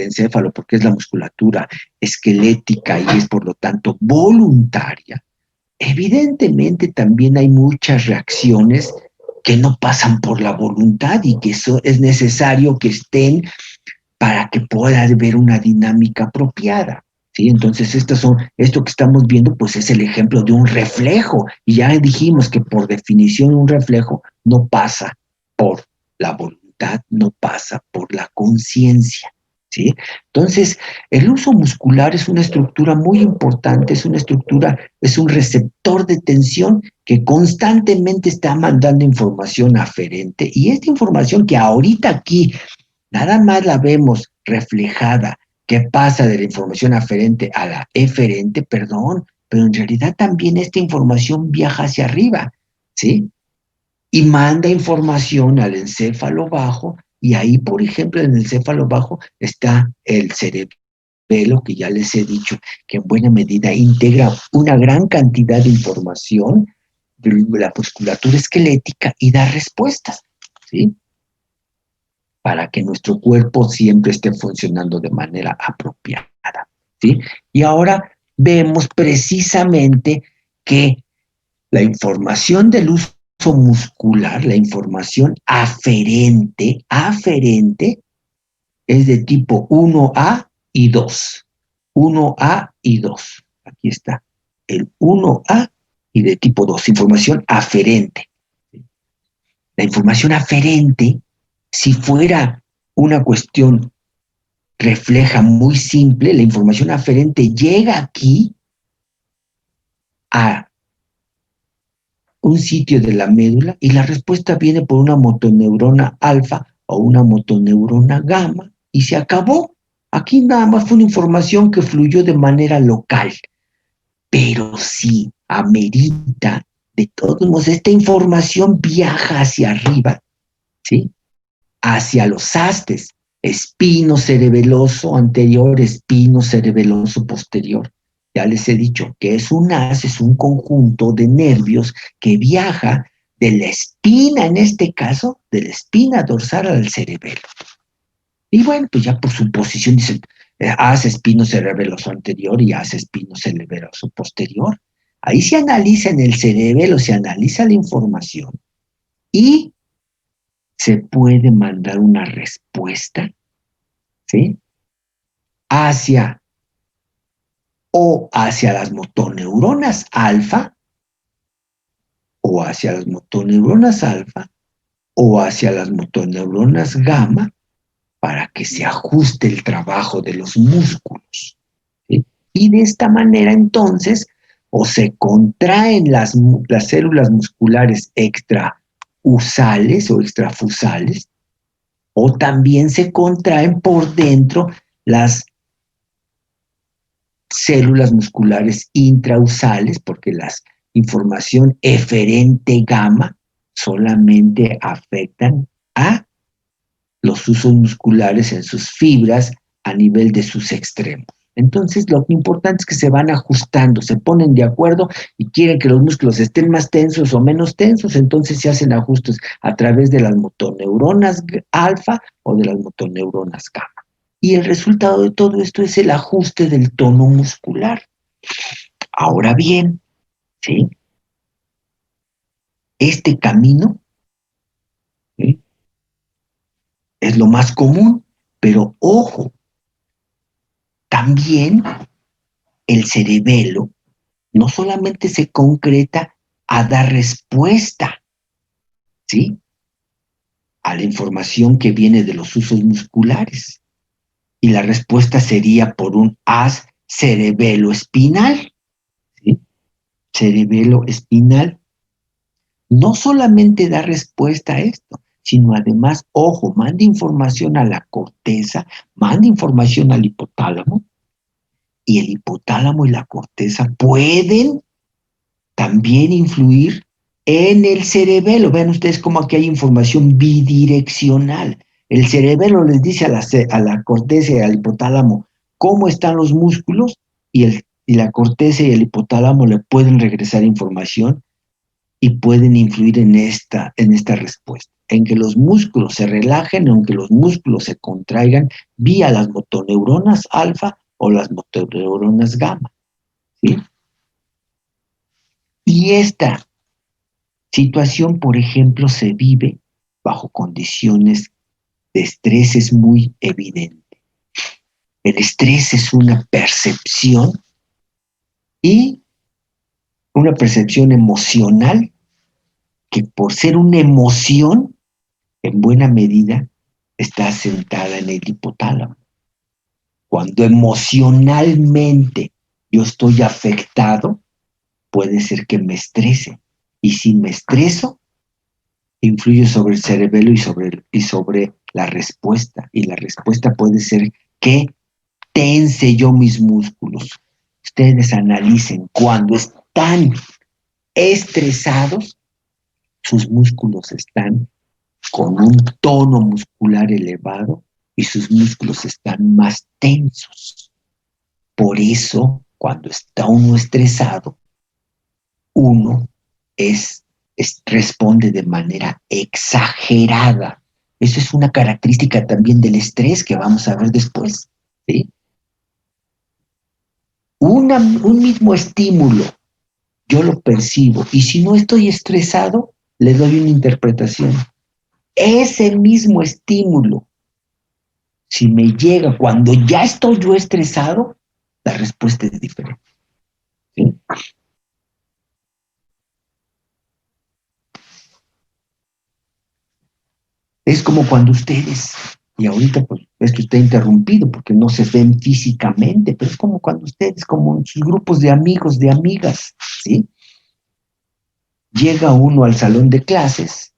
encéfalo, porque es la musculatura esquelética y es por lo tanto voluntaria, evidentemente también hay muchas reacciones que no pasan por la voluntad y que eso es necesario que estén para que pueda haber una dinámica apropiada, ¿sí? Entonces, esto que estamos viendo, pues es el ejemplo de un reflejo. Y ya dijimos que por definición un reflejo no pasa por la voluntad, no pasa por la conciencia, ¿sí? Entonces, el uso muscular es una estructura muy importante, es un receptor de tensión que constantemente está mandando información aferente. Y esta información que ahorita aquí nada más la vemos reflejada, que pasa de la información aferente a la eferente, perdón, pero en realidad también esta información viaja hacia arriba, ¿sí? Y manda información al encéfalo bajo, y ahí, por ejemplo, en el encéfalo bajo está el cerebelo, que ya les he dicho que en buena medida integra una gran cantidad de información de la musculatura esquelética y da respuestas, ¿sí? Para que nuestro cuerpo siempre esté funcionando de manera apropiada, ¿sí? Y ahora vemos precisamente que la información del uso muscular, la información aferente es de tipo 1A y 2. 1A y 2. Aquí está. El 1A y de tipo 2. Información aferente. La información aferente, si fuera una cuestión refleja muy simple, la información aferente llega aquí a un sitio de la médula y la respuesta viene por una motoneurona alfa o una motoneurona gamma y se acabó. Aquí nada más fue una información que fluyó de manera local, pero sí amerita, de todos modos, esta información viaja hacia arriba, ¿sí? Hacia los hastes, espino cerebeloso anterior, espino cerebeloso posterior. Ya les he dicho que es un haz, es un conjunto de nervios que viaja de la espina, en este caso, de la espina dorsal al cerebelo. Y bueno, pues ya por su posición dicen, haz espino cerebeloso anterior y haz espino cerebeloso posterior. Ahí se analiza en el cerebelo, se analiza la información y se puede mandar una respuesta, ¿sí? Hacia las motoneuronas alfa, o hacia las motoneuronas alfa, o hacia las motoneuronas gamma, para que se ajuste el trabajo de los músculos, ¿sí? Y de esta manera, entonces, o se contraen las células musculares extrausales o extrafusales, o también se contraen por dentro las células musculares intrausales, porque la información eferente gamma solamente afectan a los usos musculares en sus fibras a nivel de sus extremos. Entonces, lo importante es que se van ajustando, se ponen de acuerdo y quieren que los músculos estén más tensos o menos tensos, entonces se hacen ajustes a través de las motoneuronas alfa o de las motoneuronas gamma. Y el resultado de todo esto es el ajuste del tono muscular. Ahora bien, ¿sí? Este camino, ¿sí?, es lo más común, pero ojo, también el cerebelo no solamente se concreta a dar respuesta, ¿sí?, a la información que viene de los usos musculares. Y la respuesta sería por un haz cerebelo-espinal, ¿sí? Cerebelo-espinal no solamente da respuesta a esto, sino además, ojo, manda información a la corteza, manda información al hipotálamo, y el hipotálamo y la corteza pueden también influir en el cerebelo. Vean ustedes cómo aquí hay información bidireccional. El cerebelo les dice a la corteza y al hipotálamo cómo están los músculos, y la corteza y el hipotálamo le pueden regresar información y pueden influir en esta respuesta, en que los músculos se relajen o en que los músculos se contraigan vía las motoneuronas alfa o las motoneuronas gamma, ¿sí? Y esta situación, por ejemplo, se vive bajo condiciones de estrés, es muy evidente. El estrés es una percepción y una percepción emocional que por ser una emoción, en buena medida, está sentada en el hipotálamo. Cuando emocionalmente yo estoy afectado, puede ser que me estrese. Y si me estreso, influye sobre el cerebelo y sobre la respuesta. Y la respuesta puede ser que tense yo mis músculos. Ustedes analicen, cuando están estresados, sus músculos están con un tono muscular elevado y sus músculos están más tensos. Por eso, cuando está uno estresado, uno responde de manera exagerada. Eso es una característica también del estrés que vamos a ver después, ¿sí? Un mismo estímulo, yo lo percibo, y si no estoy estresado, le doy una interpretación. Ese mismo estímulo, si me llega cuando ya estoy yo estresado, la respuesta es diferente, ¿sí? Es como cuando ustedes, y ahorita pues esto está interrumpido porque no se ven físicamente, pero es como cuando ustedes, como en sus grupos de amigos, de amigas, ¿sí? Llega uno al salón de clases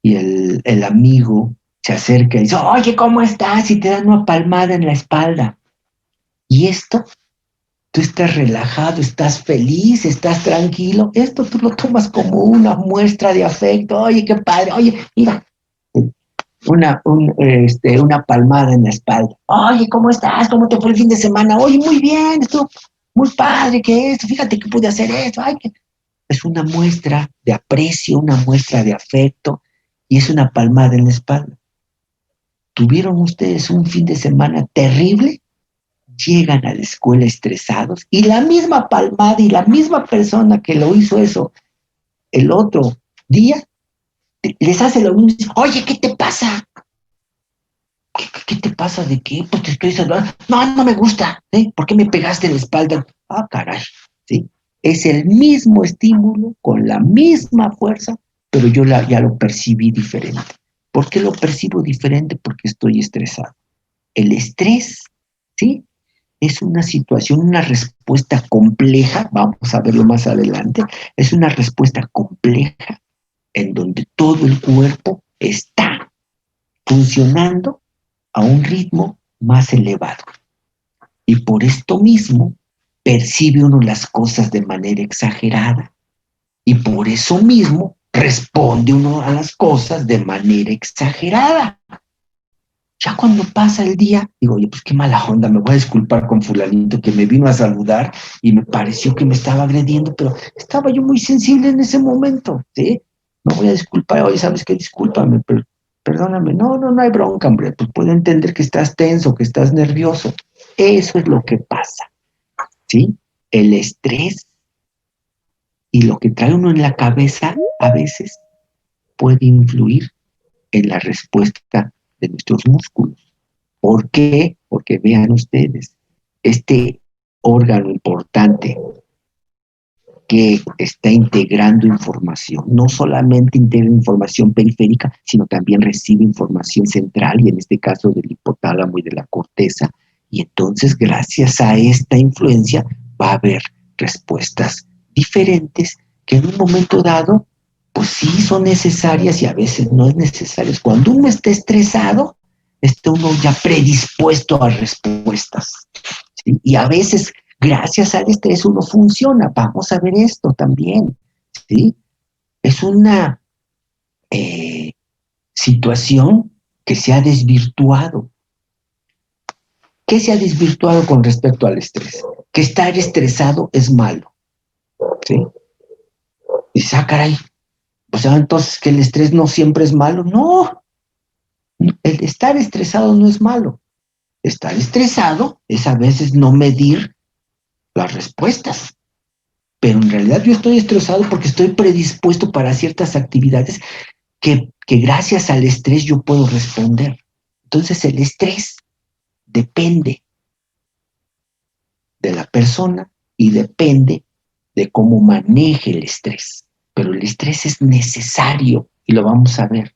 y el amigo se acerca y dice, oye, ¿cómo estás? Y te dan una palmada en la espalda. Y esto, tú estás relajado, estás feliz, estás tranquilo. Esto tú lo tomas como una muestra de afecto. Oye, qué padre. Oye, mira, una palmada en la espalda. Oye, ¿cómo estás? ¿Cómo te fue el fin de semana? Oye, muy bien, estuvo muy padre, ¿qué es? Fíjate que pude hacer esto. Ay, es una muestra de aprecio, una muestra de afecto y es una palmada en la espalda. ¿Tuvieron ustedes un fin de semana terrible? Llegan a la escuela estresados y la misma palmada y la misma persona que lo hizo eso el otro día les hace lo mismo. Oye, ¿qué te pasa? ¿Qué te pasa? ¿De qué? Pues te estoy saludando. No, no me gusta. ¿Eh? ¿Por qué me pegaste en la espalda? Ah, caray. ¿Sí? Es el mismo estímulo, con la misma fuerza, pero yo ya lo percibí diferente. ¿Por qué lo percibo diferente? Porque estoy estresado. El estrés, ¿sí? Es una situación, una respuesta compleja, vamos a verlo más adelante, es una respuesta compleja en donde todo el cuerpo está funcionando a un ritmo más elevado. Y por esto mismo percibe uno las cosas de manera exagerada. Y por eso mismo responde uno a las cosas de manera exagerada. Ya cuando pasa el día, digo, oye, pues qué mala onda, me voy a disculpar con fulanito que me vino a saludar y me pareció que me estaba agrediendo, pero estaba yo muy sensible en ese momento, ¿sí? Me voy a disculpar, oye, ¿sabes qué? Discúlpame, pero perdóname. No, no, no hay bronca, hombre, pues puedo entender que estás tenso, que estás nervioso. Eso es lo que pasa, ¿sí? El estrés y lo que trae uno en la cabeza a veces puede influir en la respuesta de nuestros músculos. ¿Por qué? Porque vean ustedes, este órgano importante que está integrando información, no solamente integra información periférica, sino también recibe información central, y en este caso del hipotálamo y de la corteza, y entonces gracias a esta influencia va a haber respuestas diferentes que en un momento dado, pues sí son necesarias y a veces no es necesario. Cuando uno está estresado, está uno ya predispuesto a respuestas, ¿sí? Y a veces, gracias al estrés, uno funciona. Vamos a ver esto también, ¿sí? Es una situación que se ha desvirtuado. ¿Qué se ha desvirtuado con respecto al estrés? Que estar estresado es malo, ¿sí? Y ah, caray, o sea, entonces que el estrés no siempre es malo. No, el estar estresado no es malo. Estar estresado es a veces no medir las respuestas. Pero en realidad yo estoy estresado porque estoy predispuesto para ciertas actividades que gracias al estrés yo puedo responder. Entonces el estrés depende de la persona y depende de cómo maneje el estrés. Pero el estrés es necesario y lo vamos a ver.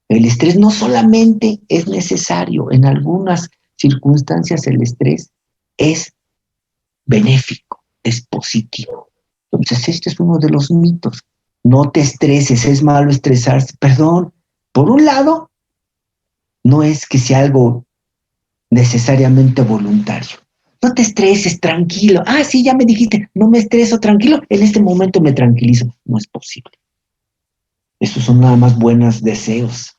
El estrés no solamente es necesario, en algunas circunstancias el estrés es benéfico, es positivo. Entonces, este es uno de los mitos. No te estreses, es malo estresarse. Perdón, por un lado, no es que sea algo necesariamente voluntario. No te estreses, tranquilo. Ah, sí, ya me dijiste, no me estreso, tranquilo. En este momento me tranquilizo. No es posible. Esos son nada más buenos deseos.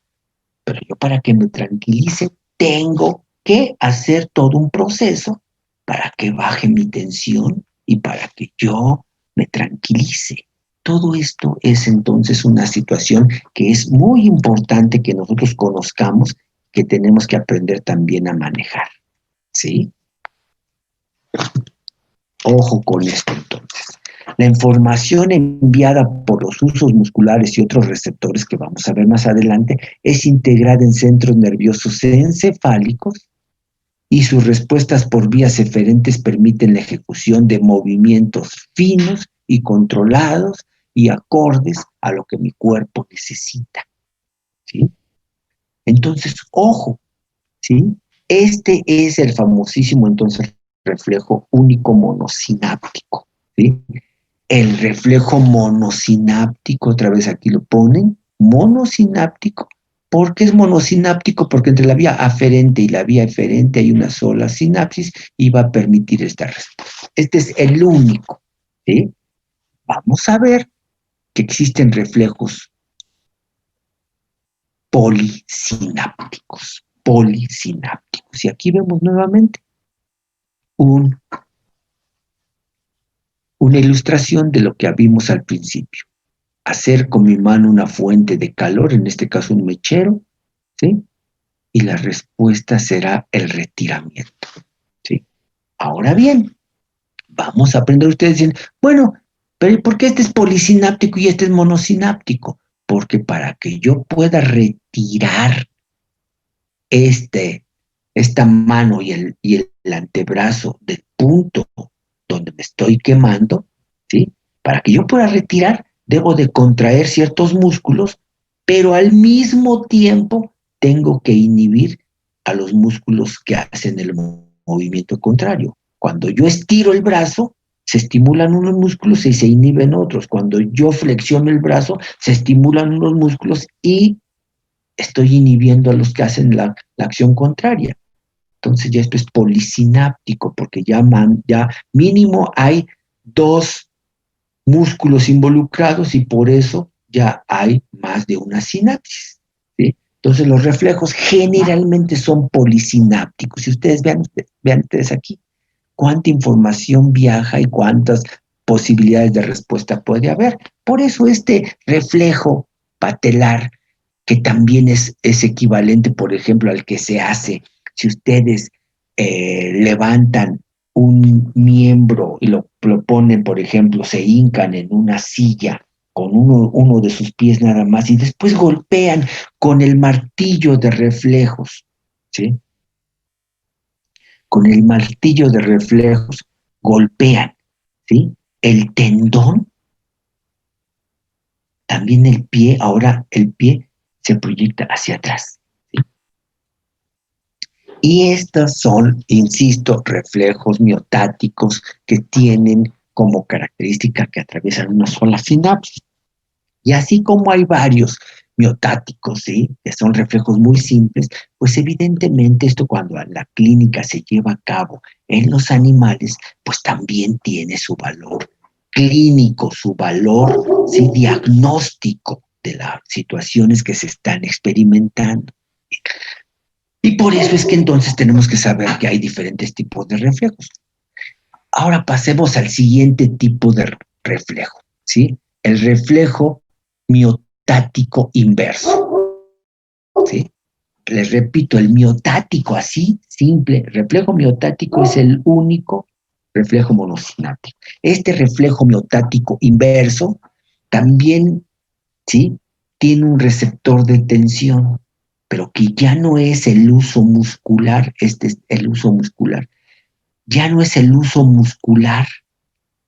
Pero yo para que me tranquilice, tengo que hacer todo un proceso para que baje mi tensión y para que yo me tranquilice. Todo esto es entonces una situación que es muy importante que nosotros conozcamos, que tenemos que aprender también a manejar. ¿Sí? Ojo con esto entonces. La información enviada por los usos musculares y otros receptores que vamos a ver más adelante es integrada en centros nerviosos encefálicos y sus respuestas por vías eferentes permiten la ejecución de movimientos finos y controlados y acordes a lo que mi cuerpo necesita. ¿Sí? Entonces, ojo, ¿sí? Este es el famosísimo entonces reflejo único monosináptico, ¿sí? El reflejo monosináptico, otra vez aquí lo ponen, monosináptico. ¿Por qué es monosináptico? Porque entre la vía aferente y la vía eferente hay una sola sinapsis y va a permitir esta respuesta. Este es el único, ¿sí? Vamos a ver que existen reflejos polisinápticos, polisinápticos. Y aquí vemos nuevamente una ilustración de lo que vimos al principio. Hacer con mi mano una fuente de calor, en este caso un mechero, ¿sí? Y la respuesta será el retiramiento, ¿sí? Ahora bien, vamos a aprender. Ustedes dicen, bueno, pero ¿por qué este es polisináptico y este es monosináptico? Porque para que yo pueda retirar esta mano y el antebrazo del punto donde me estoy quemando, ¿sí? Para que yo pueda retirar, debo de contraer ciertos músculos, pero al mismo tiempo tengo que inhibir a los músculos que hacen el movimiento contrario. Cuando yo estiro el brazo, se estimulan unos músculos y se inhiben otros. Cuando yo flexiono el brazo, se estimulan unos músculos y estoy inhibiendo a los que hacen la acción contraria. Entonces ya esto es polisináptico, porque ya mínimo hay dos músculos involucrados y por eso ya hay más de una sinapsis, ¿sí? Entonces los reflejos generalmente son polisinápticos. Si ustedes vean ustedes aquí, cuánta información viaja y cuántas posibilidades de respuesta puede haber. Por eso este reflejo patelar, que también es equivalente, por ejemplo, al que se hace si ustedes levantan un miembro y lo ponen, por ejemplo, se hincan en una silla con uno de sus pies nada más y después golpean con el martillo de reflejos, ¿sí? Con el martillo de reflejos golpean, ¿sí? El tendón, también el pie, ahora el pie se proyecta hacia atrás. ¿Sí? Y estos son, insisto, reflejos miotáticos que tienen como característica que atraviesan una sola sinapsis. Y así como hay varios miotáticos, ¿sí? Que son reflejos muy simples, pues evidentemente esto cuando la clínica se lleva a cabo en los animales, pues también tiene su valor clínico, su valor, ¿sí? Diagnóstico de las situaciones que se están experimentando. Y por eso es que entonces tenemos que saber que hay diferentes tipos de reflejos. Ahora pasemos al siguiente tipo de reflejo, ¿sí? El reflejo miotático inverso, ¿sí? Les repito, el miotático, así, simple, reflejo miotático es el único reflejo monosináptico. Este reflejo miotático inverso también, ¿sí? Tiene un receptor de tensión, pero que ya no es el uso muscular, este es el uso muscular. ya no es el uso muscular,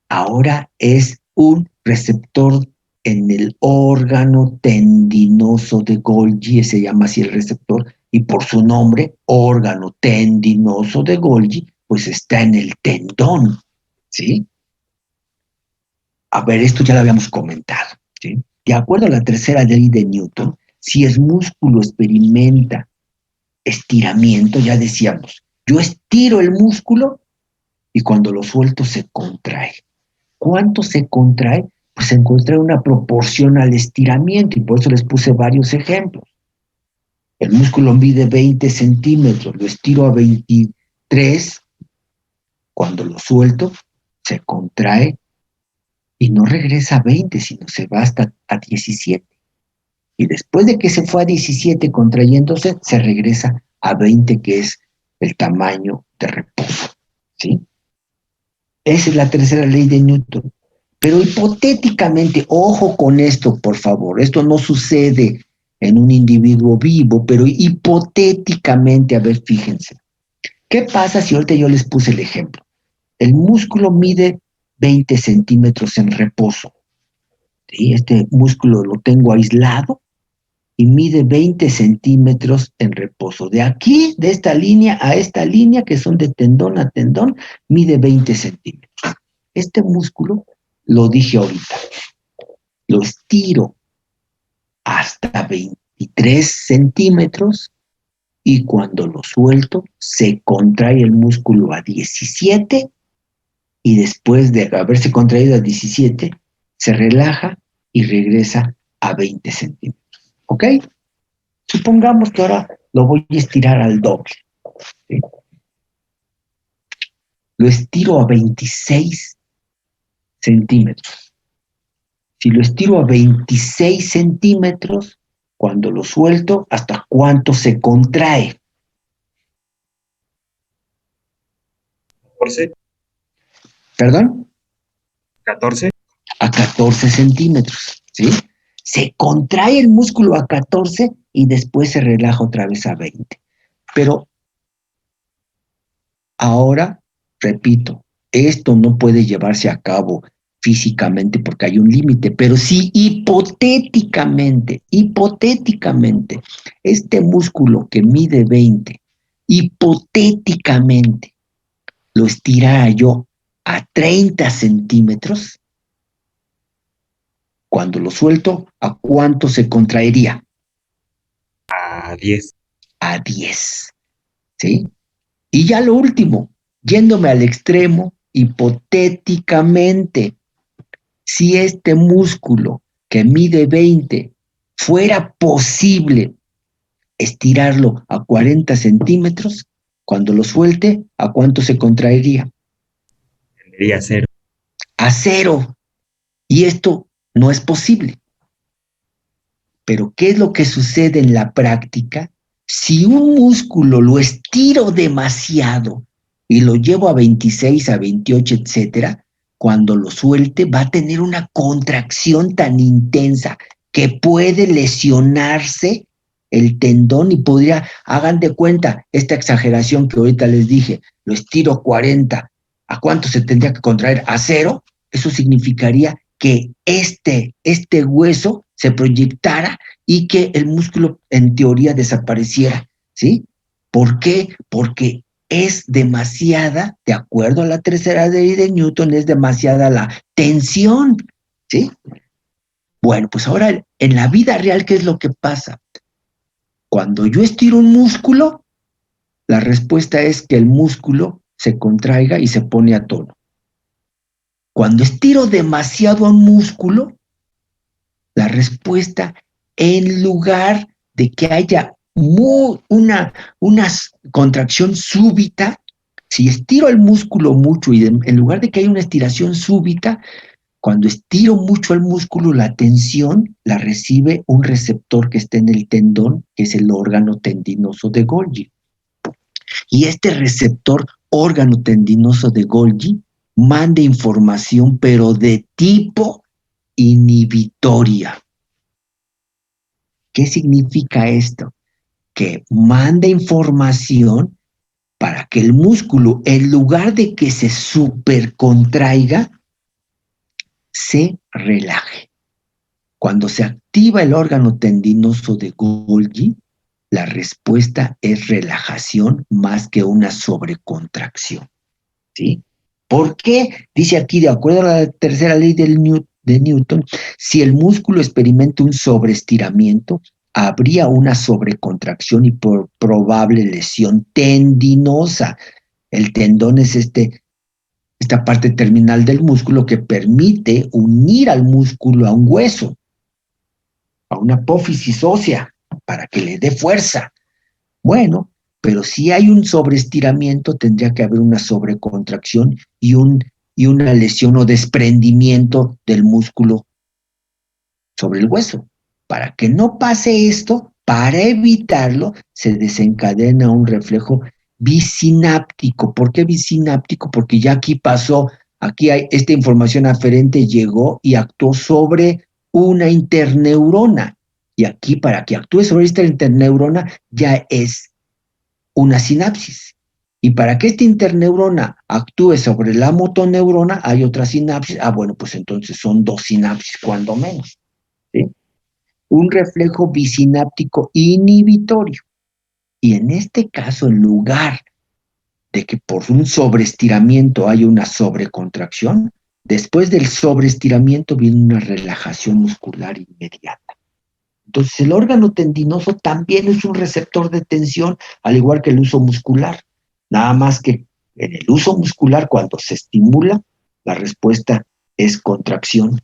ahora es un receptor en el órgano tendinoso de Golgi, se llama así el receptor, y por su nombre, órgano tendinoso de Golgi, pues está en el tendón, ¿sí? A ver, esto ya lo habíamos comentado, ¿sí? De acuerdo a la tercera ley de Newton, si el músculo experimenta estiramiento, ya decíamos, yo estiro el músculo y cuando lo suelto se contrae. ¿Cuánto se contrae? Pues se contrae una proporción al estiramiento y por eso les puse varios ejemplos. El músculo mide 20 centímetros, lo estiro a 23, cuando lo suelto se contrae y no regresa a 20, sino se va hasta a 17. Y después de que se fue a 17 contrayéndose, se regresa a 20, que es el tamaño de reposo, ¿sí? Esa es la tercera ley de Newton. Pero hipotéticamente, ojo con esto, por favor, esto no sucede en un individuo vivo, pero hipotéticamente, a ver, fíjense, ¿qué pasa si ahorita yo les puse el ejemplo? El músculo mide 20 centímetros en reposo, ¿sí? Este músculo lo tengo aislado y mide 20 centímetros en reposo. De aquí, de esta línea a esta línea, que son de tendón a tendón, mide 20 centímetros. Este músculo, lo dije ahorita, lo estiro hasta 23 centímetros y cuando lo suelto, se contrae el músculo a 17 y después de haberse contraído a 17, se relaja y regresa a 20 centímetros. ¿Ok? Supongamos que ahora lo voy a estirar al doble, ¿sí? Lo estiro a 26 centímetros. Si lo estiro a 26 centímetros, cuando lo suelto, ¿hasta cuánto se contrae? 14, ¿Perdón? 14, A 14 centímetros, ¿sí? Se contrae el músculo a 14 y después se relaja otra vez a 20. Pero ahora, repito, esto no puede llevarse a cabo físicamente porque hay un límite, pero sí hipotéticamente, este músculo que mide 20, hipotéticamente lo estirara yo a 30 centímetros, cuando lo suelto, ¿a cuánto se contraería? a 10, A 10, ¿sí? Y ya lo último, yéndome al extremo, hipotéticamente, si este músculo que mide 20 fuera posible estirarlo a 40 centímetros, cuando lo suelte, ¿a cuánto se contraería? tendería a 0. A 0. Y esto no es posible. Pero ¿qué es lo que sucede en la práctica? Si un músculo lo estiro demasiado y lo llevo a 26, a 28, etcétera, cuando lo suelte va a tener una contracción tan intensa que puede lesionarse el tendón y podría, hagan de cuenta, esta exageración que ahorita les dije, lo estiro 40, ¿a cuánto se tendría que contraer? A 0. Eso significaría que este hueso se proyectara y que el músculo en teoría desapareciera, ¿sí? ¿Por qué? Porque es demasiada, de acuerdo a la tercera ley de Newton, es demasiada la tensión, ¿sí? Bueno, pues ahora en la vida real, ¿qué es lo que pasa? Cuando yo estiro un músculo, la respuesta es que el músculo se contraiga y se pone a tono. Cuando estiro demasiado a un músculo, la respuesta, en lugar de que haya una contracción súbita, si estiro el músculo mucho y en lugar de que haya una estiración súbita, cuando estiro mucho el músculo, la tensión la recibe un receptor que está en el tendón, que es el órgano tendinoso de Golgi. Y este receptor órgano tendinoso de Golgi manda información, pero de tipo inhibitoria. ¿Qué significa esto? Que manda información, para que el músculo, en lugar de que se supercontraiga, se relaje. Cuando se activa el órgano tendinoso de Golgi, la respuesta es relajación más que una sobrecontracción. ¿Sí? ¿Por qué? Dice aquí, de acuerdo a la tercera ley de Newton, si el músculo experimenta un sobreestiramiento, habría una sobrecontracción y probable lesión tendinosa. El tendón es esta parte terminal del músculo que permite unir al músculo a un hueso, a una apófisis ósea, para que le dé fuerza. Bueno, pero si hay un sobreestiramiento, tendría que haber una sobrecontracción y una lesión o desprendimiento del músculo sobre el hueso. Para que no pase esto, para evitarlo, se desencadena un reflejo bisináptico. ¿Por qué bisináptico? Porque ya aquí pasó, aquí hay esta información aferente llegó y actuó sobre una interneurona. Y aquí, para que actúe sobre esta interneurona, ya es una sinapsis. Y para que esta interneurona actúe sobre la motoneurona, hay otra sinapsis. Bueno, pues entonces son dos sinapsis, cuando menos. ¿Sí? Un reflejo bisináptico inhibitorio. Y en este caso, en lugar de que por un sobreestiramiento haya una sobrecontracción, después del sobreestiramiento viene una relajación muscular inmediata. Entonces, el órgano tendinoso también es un receptor de tensión, al igual que el uso muscular. Nada más que en el uso muscular, cuando se estimula, la respuesta es contracción.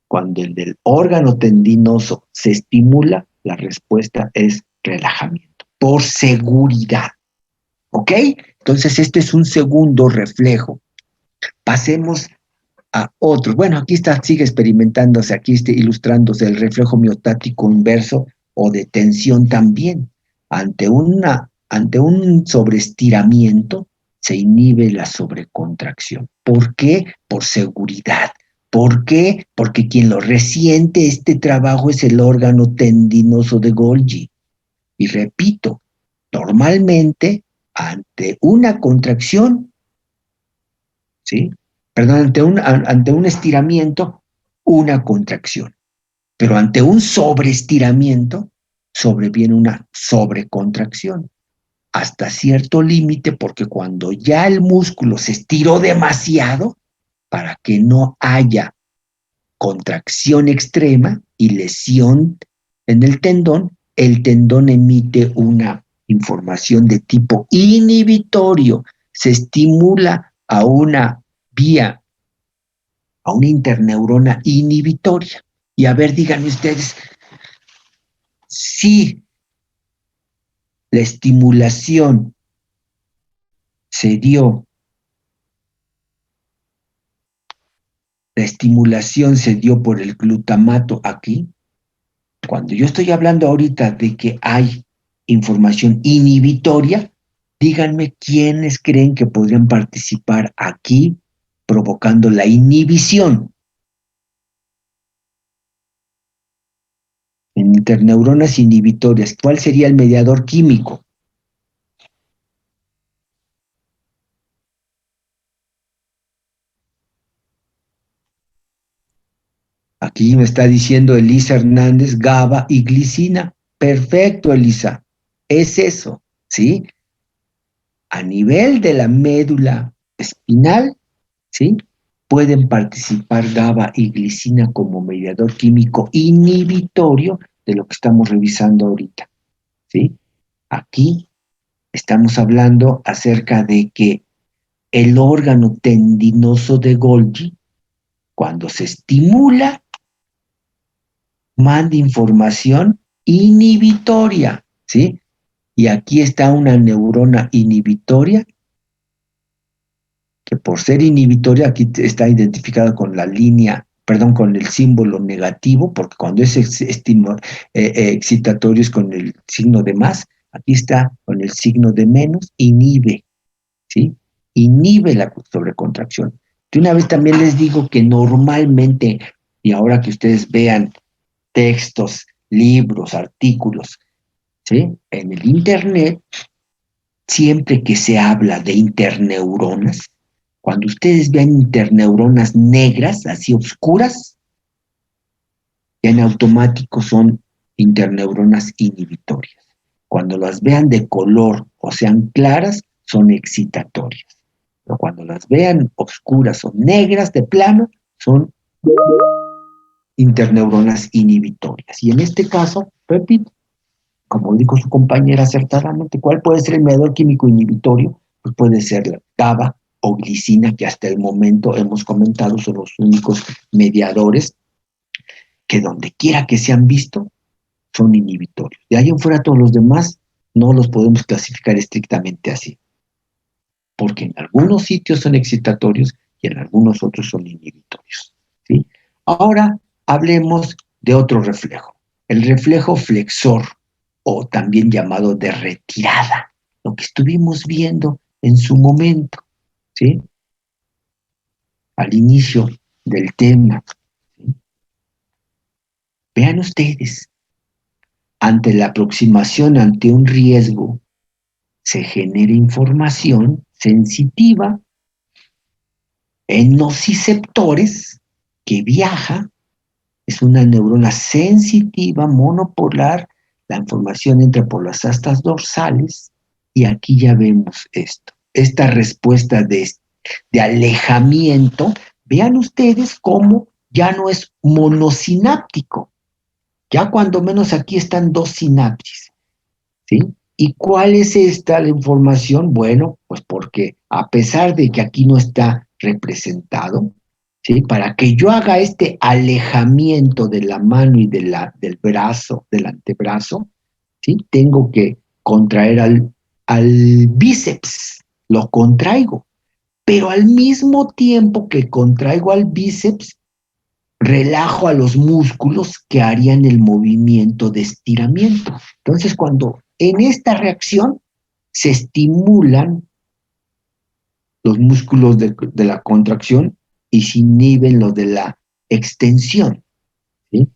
Cuando el del órgano tendinoso se estimula, la respuesta es relajamiento, por seguridad. ¿Ok? Entonces, este es un segundo reflejo. Pasemos a otros. Bueno, aquí está, sigue experimentándose, aquí está ilustrándose el reflejo miostático inverso o de tensión también. Ante un sobreestiramiento se inhibe la sobrecontracción. ¿Por qué? Por seguridad. ¿Por qué? Porque quien lo resiente este trabajo es el órgano tendinoso de Golgi. Y repito, normalmente ante una contracción, ¿sí? Perdón, ante un estiramiento, una contracción. Pero ante un sobreestiramiento, sobreviene una sobrecontracción. Hasta cierto límite, porque cuando ya el músculo se estiró demasiado, para que no haya contracción extrema y lesión en el tendón emite una información de tipo inhibitorio. Se estimula a una vía, a una interneurona inhibitoria. Y a ver, díganme ustedes, si la estimulación se dio, por el glutamato aquí, cuando yo estoy hablando ahorita de que hay información inhibitoria, díganme quiénes creen que podrían participar aquí provocando la inhibición. En interneuronas inhibitorias, ¿cuál sería el mediador químico? Aquí me está diciendo Elisa Hernández, GABA y glicina. Perfecto, Elisa. Es eso, ¿sí? A nivel de la médula espinal, ¿sí? Pueden participar GABA y glicina como mediador químico inhibitorio de lo que estamos revisando ahorita, ¿sí? Aquí estamos hablando acerca de que el órgano tendinoso de Golgi, cuando se estimula, manda información inhibitoria, ¿sí? Y aquí está una neurona inhibitoria que por ser inhibitoria, aquí está identificada con la línea, perdón, con el símbolo negativo, porque cuando es excitatorio es con el signo de más, aquí está con el signo de menos, inhibe, ¿sí? Inhibe la sobrecontracción. De una vez también les digo que normalmente, y ahora que ustedes vean textos, libros, artículos, ¿sí? En el internet siempre que se habla de interneuronas, cuando ustedes vean interneuronas negras, así oscuras, ya en automático son interneuronas inhibitorias. Cuando las vean de color o sean claras, son excitatorias. Pero cuando las vean oscuras o negras de plano, son interneuronas inhibitorias. Y en este caso, repito, como dijo su compañera acertadamente, ¿cuál puede ser el mediador químico inhibitorio? Pues puede ser la GABA o glicina, que hasta el momento hemos comentado son los únicos mediadores que donde quiera que se han visto son inhibitorios. De ahí en fuera todos los demás no los podemos clasificar estrictamente así, porque en algunos sitios son excitatorios y en algunos otros son inhibitorios, ¿sí? Ahora hablemos de otro reflejo, el reflejo flexor, o también llamado de retirada, lo que estuvimos viendo en su momento, ¿sí? Al inicio del tema. ¿Sí? Vean ustedes, ante la aproximación ante un riesgo, se genera información sensitiva en nociceptores que viaja, es una neurona sensitiva monopolar, la información entra por las astas dorsales y aquí ya vemos esto, esta respuesta de alejamiento. Vean ustedes cómo ya no es monosináptico, ya cuando menos aquí están dos sinapsis, ¿sí? ¿Y cuál es esta la información? Bueno, pues porque a pesar de que aquí no está representado, ¿sí? Para que yo haga este alejamiento de la mano y del brazo, del antebrazo, ¿sí? Tengo que contraer al bíceps, lo contraigo, pero al mismo tiempo que contraigo al bíceps, relajo a los músculos que harían el movimiento de estiramiento. Entonces, cuando en esta reacción se estimulan los músculos de la contracción y se inhiben los de la extensión, ¿sí?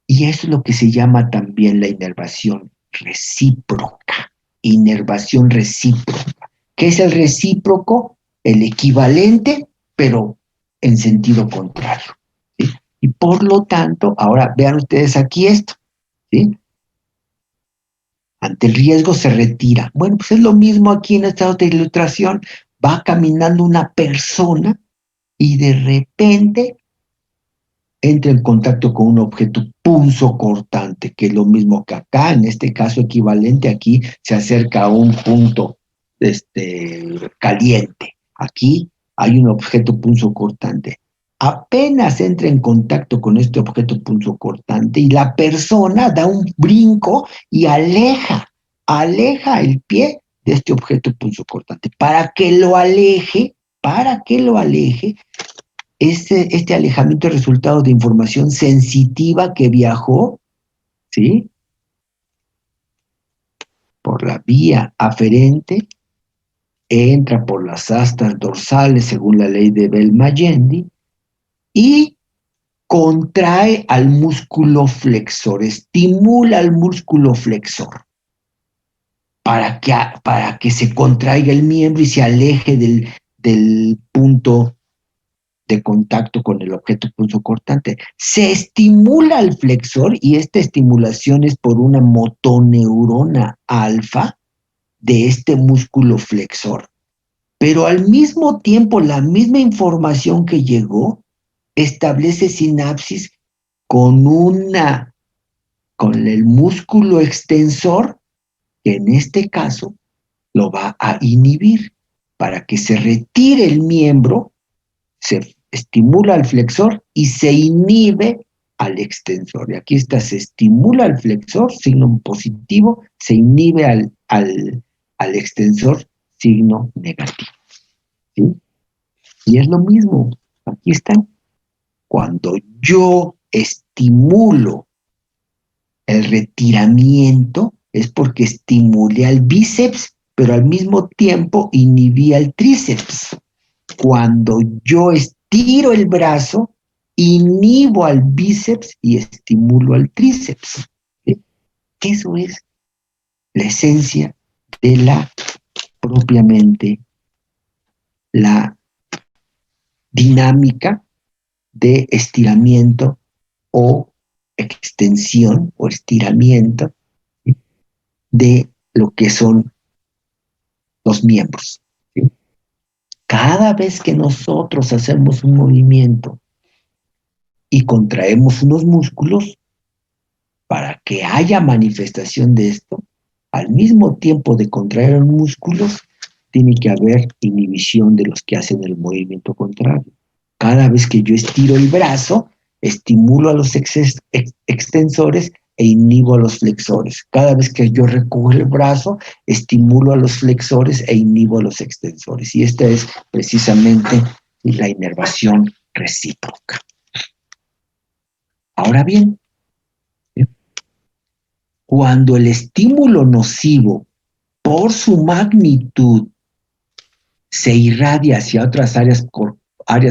Y eso es lo que se llama también la inervación recíproca. Inervación recíproca. ¿Qué es el recíproco? El equivalente, pero en sentido contrario. ¿Sí? Y por lo tanto, ahora vean ustedes aquí esto, ¿sí? Ante el riesgo se retira. Bueno, pues es lo mismo aquí en esta otra ilustración. Va caminando una persona y de repente entra en contacto con un objeto punzocortante, que es lo mismo que acá, en este caso equivalente, aquí se acerca a un punto caliente. Aquí hay un objeto punzocortante. Apenas entra en contacto con este objeto punzocortante y la persona da un brinco y aleja el pie de este objeto punzocortante. Para que lo aleje, este alejamiento es resultado de información sensitiva que viajó, ¿sí? Por la vía aferente, entra por las astas dorsales según la ley de Bell-Mayendi y contrae al músculo flexor, estimula al músculo flexor para que se contraiga el miembro y se aleje del punto de contacto con el objeto punzocortante. Se estimula al flexor y esta estimulación es por una motoneurona alfa de este músculo flexor, pero al mismo tiempo la misma información que llegó establece sinapsis con el músculo extensor, que en este caso lo va a inhibir para que se retire el miembro, se estimula al flexor y se inhibe al extensor. Y aquí está, se estimula al flexor, signo positivo, se inhibe al extensor, signo negativo. ¿Sí? Y es lo mismo, aquí está. Cuando yo estimulo el retiramiento, es porque estimulé al bíceps, pero al mismo tiempo inhibí al tríceps. Cuando yo estiro el brazo, inhibo al bíceps y estimulo al tríceps. ¿Sí? Eso es la esencia de la propiamente la dinámica de estiramiento o extensión o estiramiento, ¿sí?, de lo que son los miembros, ¿sí? Cada vez que nosotros hacemos un movimiento y contraemos unos músculos, para que haya manifestación de esto, al mismo tiempo de contraer los músculos, tiene que haber inhibición de los que hacen el movimiento contrario. Cada vez que yo estiro el brazo, estimulo a los extensores e inhibo a los flexores. Cada vez que yo recojo el brazo, estimulo a los flexores e inhibo a los extensores. Y esta es precisamente la inervación recíproca. Ahora bien, cuando el estímulo nocivo, por su magnitud, se irradia hacia otras áreas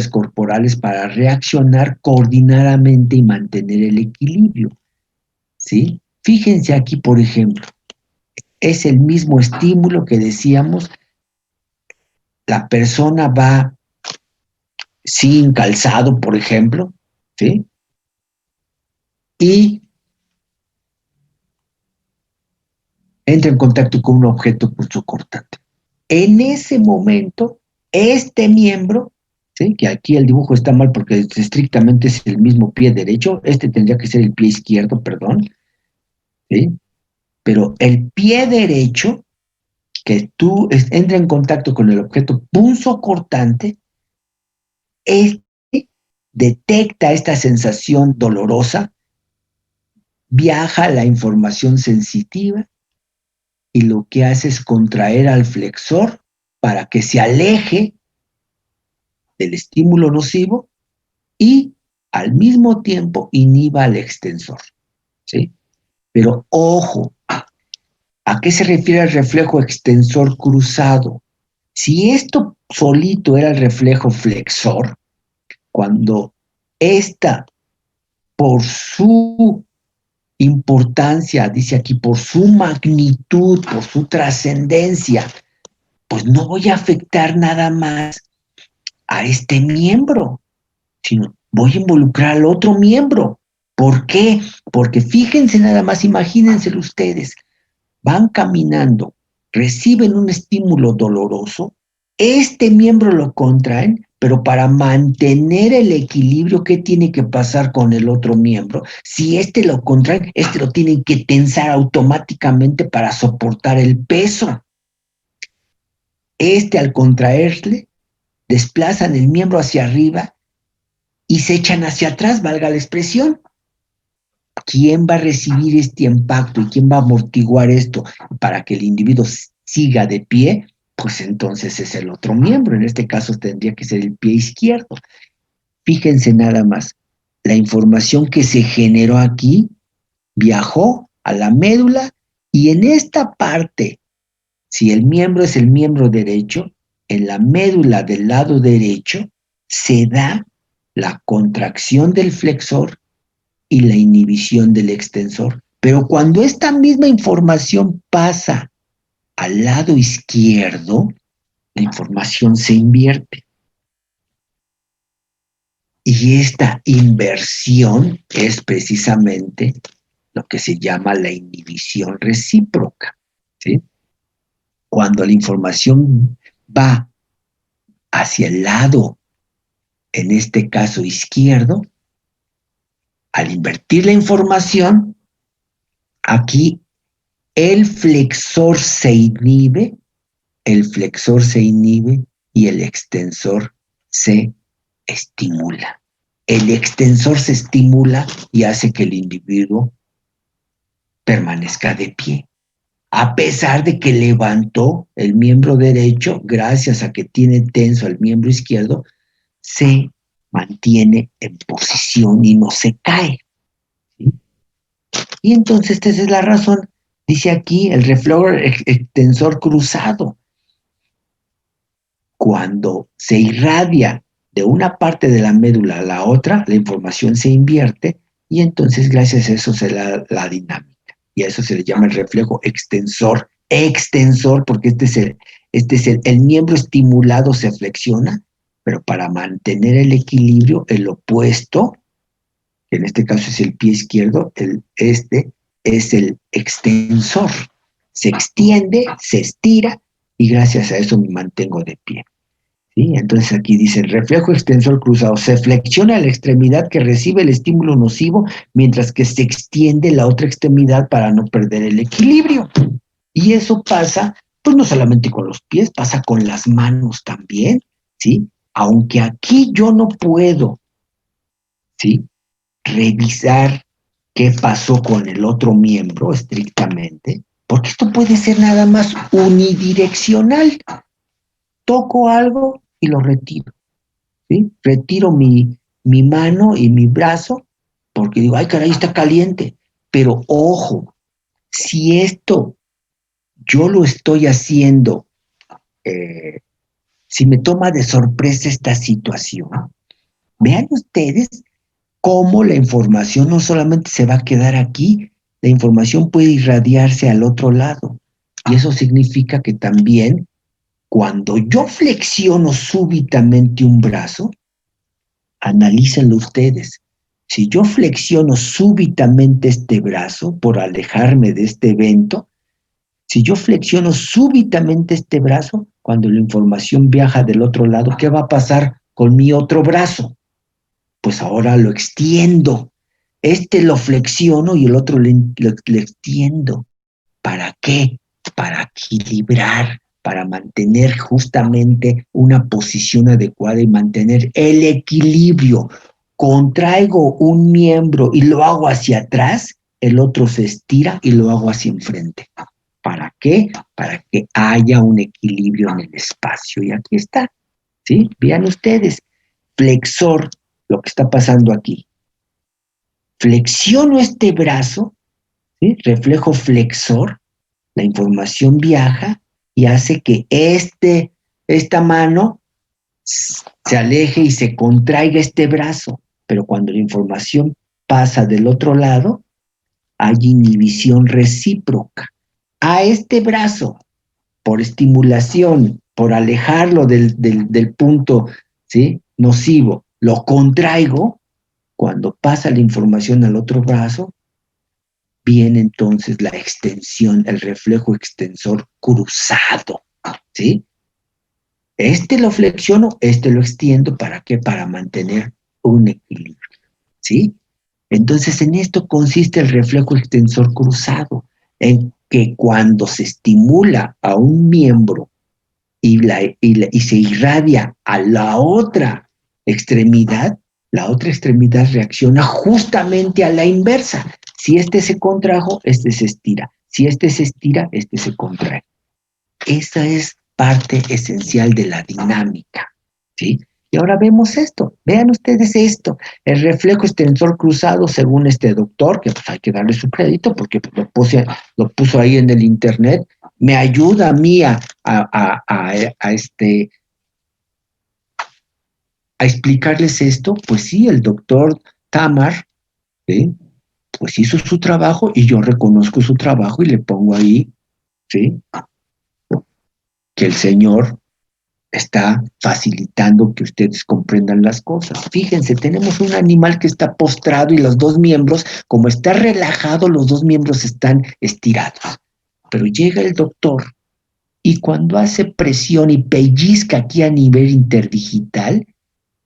corporales para reaccionar coordinadamente y mantener el equilibrio, ¿sí? Fíjense aquí, por ejemplo, es el mismo estímulo que decíamos, la persona va sin calzado, por ejemplo, ¿sí? Y entra en contacto con un objeto punzocortante. En ese momento, este miembro, ¿sí?, que aquí el dibujo está mal porque estrictamente es el mismo pie derecho, este tendría que ser el pie izquierdo, perdón, ¿sí?, pero el pie derecho, que entra en contacto con el objeto punzocortante, este detecta esta sensación dolorosa, viaja la información sensitiva y lo que hace es contraer al flexor para que se aleje del estímulo nocivo y al mismo tiempo inhiba al extensor, ¿sí? Pero ojo, ¿a qué se refiere el reflejo extensor cruzado? Si esto solito era el reflejo flexor, cuando esta, por su importancia, dice aquí, por su magnitud, por su trascendencia, pues no voy a afectar nada más a este miembro, sino voy a involucrar al otro miembro. ¿Por qué? Porque fíjense nada más, imagínenselo ustedes, van caminando, reciben un estímulo doloroso, este miembro lo contraen, pero para mantener el equilibrio, ¿qué tiene que pasar con el otro miembro? Si este lo contraen, este lo tienen que tensar automáticamente para soportar el peso. Este, al contraerle, desplazan el miembro hacia arriba y se echan hacia atrás, valga la expresión. ¿Quién va a recibir este impacto y quién va a amortiguar esto para que el individuo siga de pie? Pues entonces es el otro miembro, en este caso tendría que ser el pie izquierdo. Fíjense nada más, la información que se generó aquí viajó a la médula y en esta parte, si el miembro es el miembro derecho, en la médula del lado derecho se da la contracción del flexor y la inhibición del extensor. Pero cuando esta misma información pasa al lado izquierdo, la información se invierte. Y esta inversión es precisamente lo que se llama la inhibición recíproca, ¿sí? Cuando la información va hacia el lado, en este caso izquierdo, al invertir la información, aquí el flexor se inhibe y el extensor se estimula. El extensor se estimula y hace que el individuo permanezca de pie. A pesar de que levantó el miembro derecho, gracias a que tiene tenso el miembro izquierdo, se mantiene en posición y no se cae, ¿sí? Y entonces esta es la razón, dice aquí, el reflejo extensor cruzado. Cuando se irradia de una parte de la médula a la otra, la información se invierte y entonces gracias a eso se da la dinámica. Y a eso se le llama el reflejo extensor, porque este es Este es el miembro estimulado se flexiona, pero para mantener el equilibrio, el opuesto, que en este caso es el pie izquierdo, este es el extensor. Se extiende, se estira y gracias a eso me mantengo de pie. ¿Sí? Entonces aquí dice, el reflejo extensor cruzado se flexiona la extremidad que recibe el estímulo nocivo, mientras que se extiende la otra extremidad para no perder el equilibrio. Y eso pasa, pues no solamente con los pies, pasa con las manos también, ¿sí? Aunque aquí yo no puedo, ¿sí?, revisar qué pasó con el otro miembro estrictamente, porque esto puede ser nada más unidireccional. Toco algo y lo retiro, ¿sí? Retiro mi mano y mi brazo porque digo, ay, caray, está caliente. Pero ojo, si esto yo lo estoy haciendo, si me toma de sorpresa esta situación, vean ustedes cómo la información no solamente se va a quedar aquí, la información puede irradiarse al otro lado. Y eso significa que también cuando yo flexiono súbitamente un brazo, analícenlo ustedes. Si yo flexiono súbitamente este brazo por alejarme de este evento, si yo flexiono súbitamente este brazo, cuando la información viaja del otro lado, ¿qué va a pasar con mi otro brazo? Pues ahora lo extiendo. Este lo flexiono y el otro lo extiendo. ¿Para qué? Para equilibrar, para mantener justamente una posición adecuada y mantener el equilibrio. Contraigo un miembro y lo hago hacia atrás, el otro se estira y lo hago hacia enfrente. ¿Para qué? Para que haya un equilibrio en el espacio. Y aquí está, ¿sí? Vean ustedes, flexor, lo que está pasando aquí. Flexiono este brazo, ¿sí? Reflejo flexor, la información viaja y hace que esta mano se aleje y se contraiga este brazo. Pero cuando la información pasa del otro lado, hay inhibición recíproca. A este brazo, por estimulación, por alejarlo del punto, ¿sí?, nocivo, lo contraigo. Cuando pasa la información al otro brazo, viene entonces la extensión, el reflejo extensor cruzado, ¿sí? Este lo flexiono, este lo extiendo, ¿para qué? Para mantener un equilibrio, ¿sí? Entonces, en esto consiste el reflejo extensor cruzado, en que cuando se estimula a un miembro y se irradia a la otra extremidad reacciona justamente a la inversa. Si este se contrajo, este se estira. Si este se estira, este se contrae. Esa es parte esencial de la dinámica, ¿sí? Y ahora vemos esto. Vean ustedes esto. El reflejo extensor cruzado, según este doctor, que pues hay que darle su crédito porque lo puso ahí en el internet, me ayuda a mí a explicarles esto. Pues sí, el doctor Tamar, ¿sí?, pues hizo su trabajo y yo reconozco su trabajo y le pongo ahí, ¿sí?, que el Señor está facilitando que ustedes comprendan las cosas. Fíjense, tenemos un animal que está postrado y los dos miembros, como está relajado, los dos miembros están estirados. Pero llega el doctor y cuando hace presión y pellizca aquí a nivel interdigital,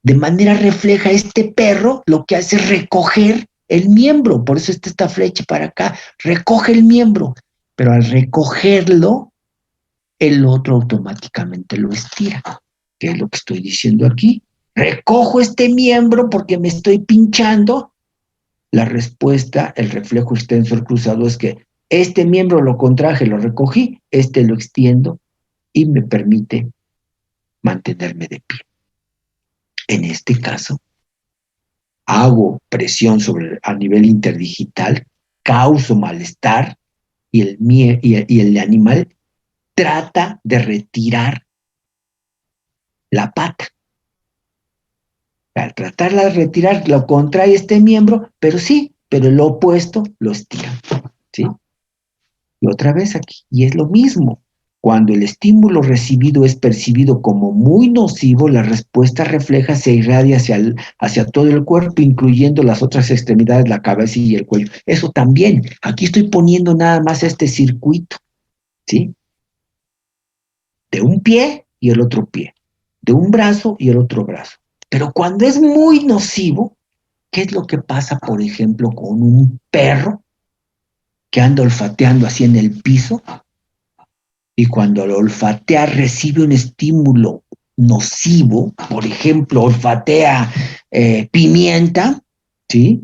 de manera refleja, este perro lo que hace es recoger el miembro. Por eso está esta flecha para acá, recoge el miembro. Pero al recogerlo, el otro automáticamente lo estira. ¿Qué es lo que estoy diciendo aquí? Recojo este miembro porque me estoy pinchando. La respuesta, el reflejo extensor cruzado, es que este miembro lo contraje, lo recogí, este lo extiendo y me permite mantenerme de pie. En este caso, hago presión a nivel interdigital, causo malestar y el animal trata de retirar la pata. Al tratarla de retirar, lo contrae este miembro, pero el opuesto lo estira, ¿sí? Y otra vez aquí, y es lo mismo. Cuando el estímulo recibido es percibido como muy nocivo, la respuesta refleja se irradia hacia todo el cuerpo, incluyendo las otras extremidades, la cabeza y el cuello. Eso también. Aquí estoy poniendo nada más este circuito, ¿sí? De un pie y el otro pie, de un brazo y el otro brazo. Pero cuando es muy nocivo, ¿qué es lo que pasa, por ejemplo, con un perro que anda olfateando así en el piso? Y cuando lo olfatea recibe un estímulo nocivo, por ejemplo, olfatea pimienta, ¿sí?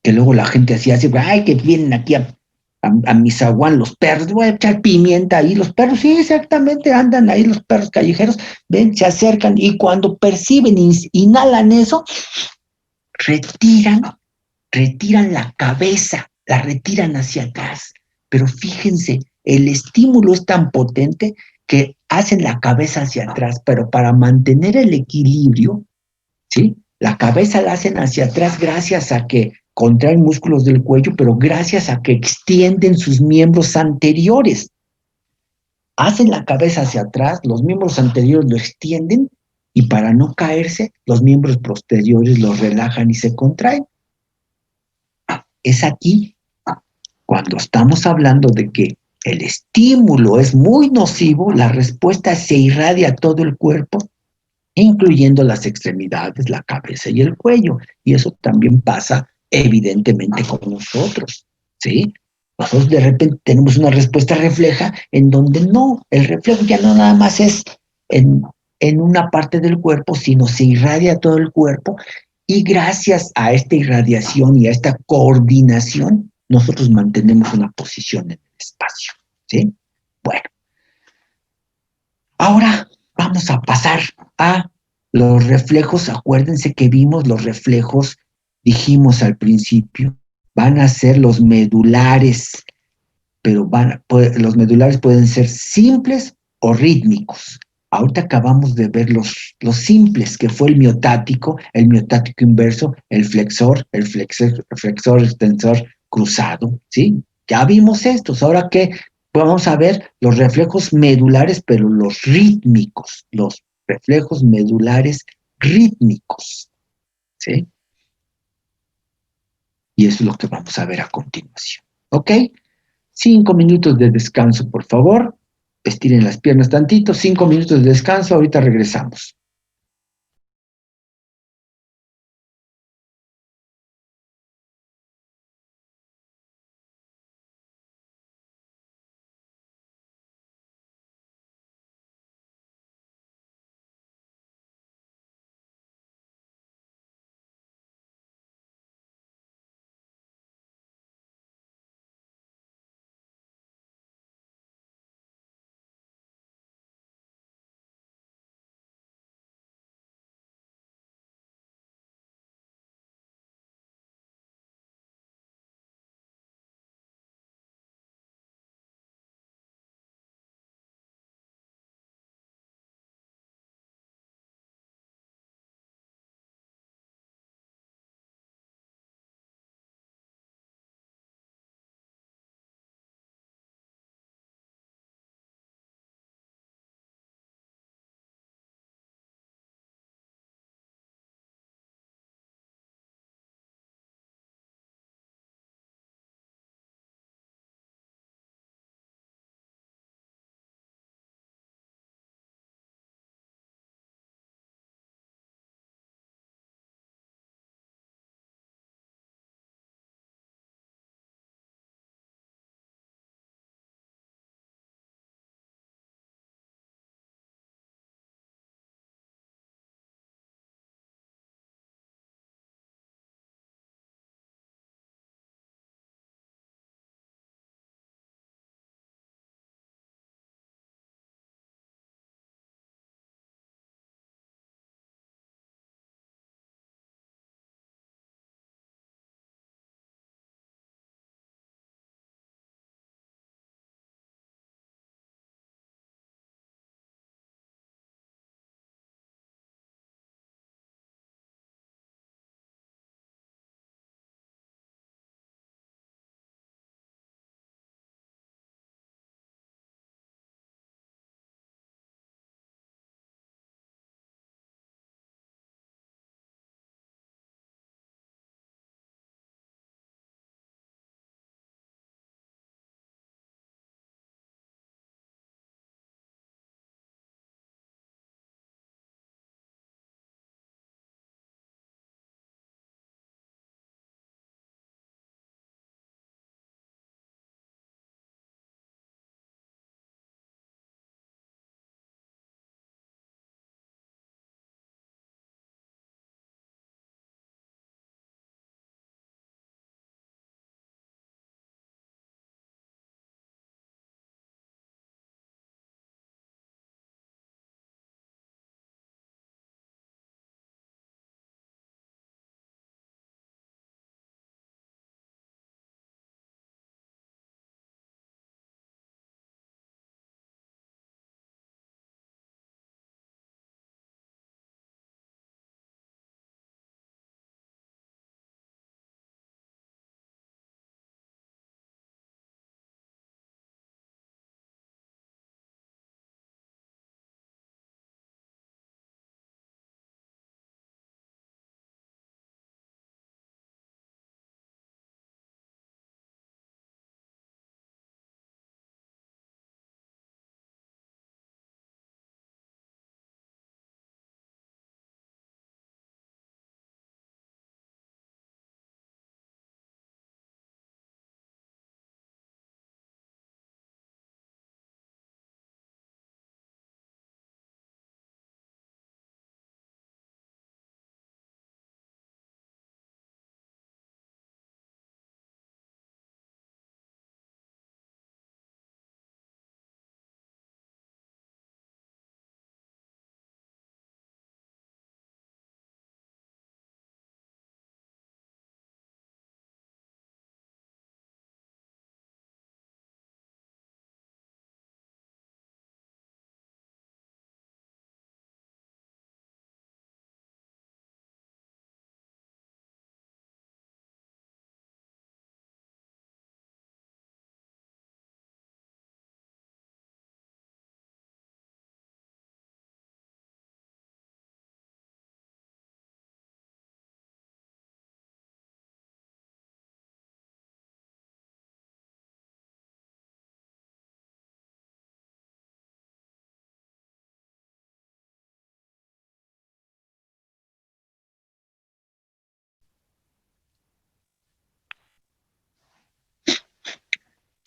Que luego la gente así hace, ay, que vienen aquí a mi zaguán los perros, voy a echar pimienta ahí, los perros, sí, exactamente, andan ahí los perros callejeros, ven, se acercan y cuando perciben, inhalan eso, retiran, retiran la cabeza, la retiran hacia atrás. Pero fíjense, el estímulo es tan potente que hacen la cabeza hacia atrás, pero para mantener el equilibrio, ¿sí? La cabeza la hacen hacia atrás gracias a que contraen músculos del cuello, pero gracias a que extienden sus miembros anteriores. Hacen la cabeza hacia atrás, los miembros anteriores lo extienden y para no caerse, los miembros posteriores los relajan y se contraen. Es aquí cuando estamos hablando de que el estímulo es muy nocivo, la respuesta se irradia a todo el cuerpo, incluyendo las extremidades, la cabeza y el cuello. Y eso también pasa evidentemente con nosotros, ¿sí? Nosotros de repente tenemos una respuesta refleja en donde no, el reflejo ya no nada más es en, en una parte del cuerpo, sino se irradia a todo el cuerpo y gracias a esta irradiación y a esta coordinación, nosotros mantenemos una posición en el espacio, ¿sí? Bueno, ahora vamos a pasar a los reflejos. Acuérdense que vimos los reflejos, dijimos al principio, van a ser los medulares, pero los medulares pueden ser simples o rítmicos. Ahorita acabamos de ver los simples, que fue el miotático inverso, el flexor extensor cruzado, ¿sí? Ya vimos estos. Ahora que vamos a ver los reflejos medulares, pero los rítmicos, los reflejos medulares rítmicos, ¿sí? Y eso es lo que vamos a ver a continuación. ¿Ok? 5 minutos de descanso, por favor. Estiren las piernas tantito. 5 minutos de descanso. Ahorita regresamos.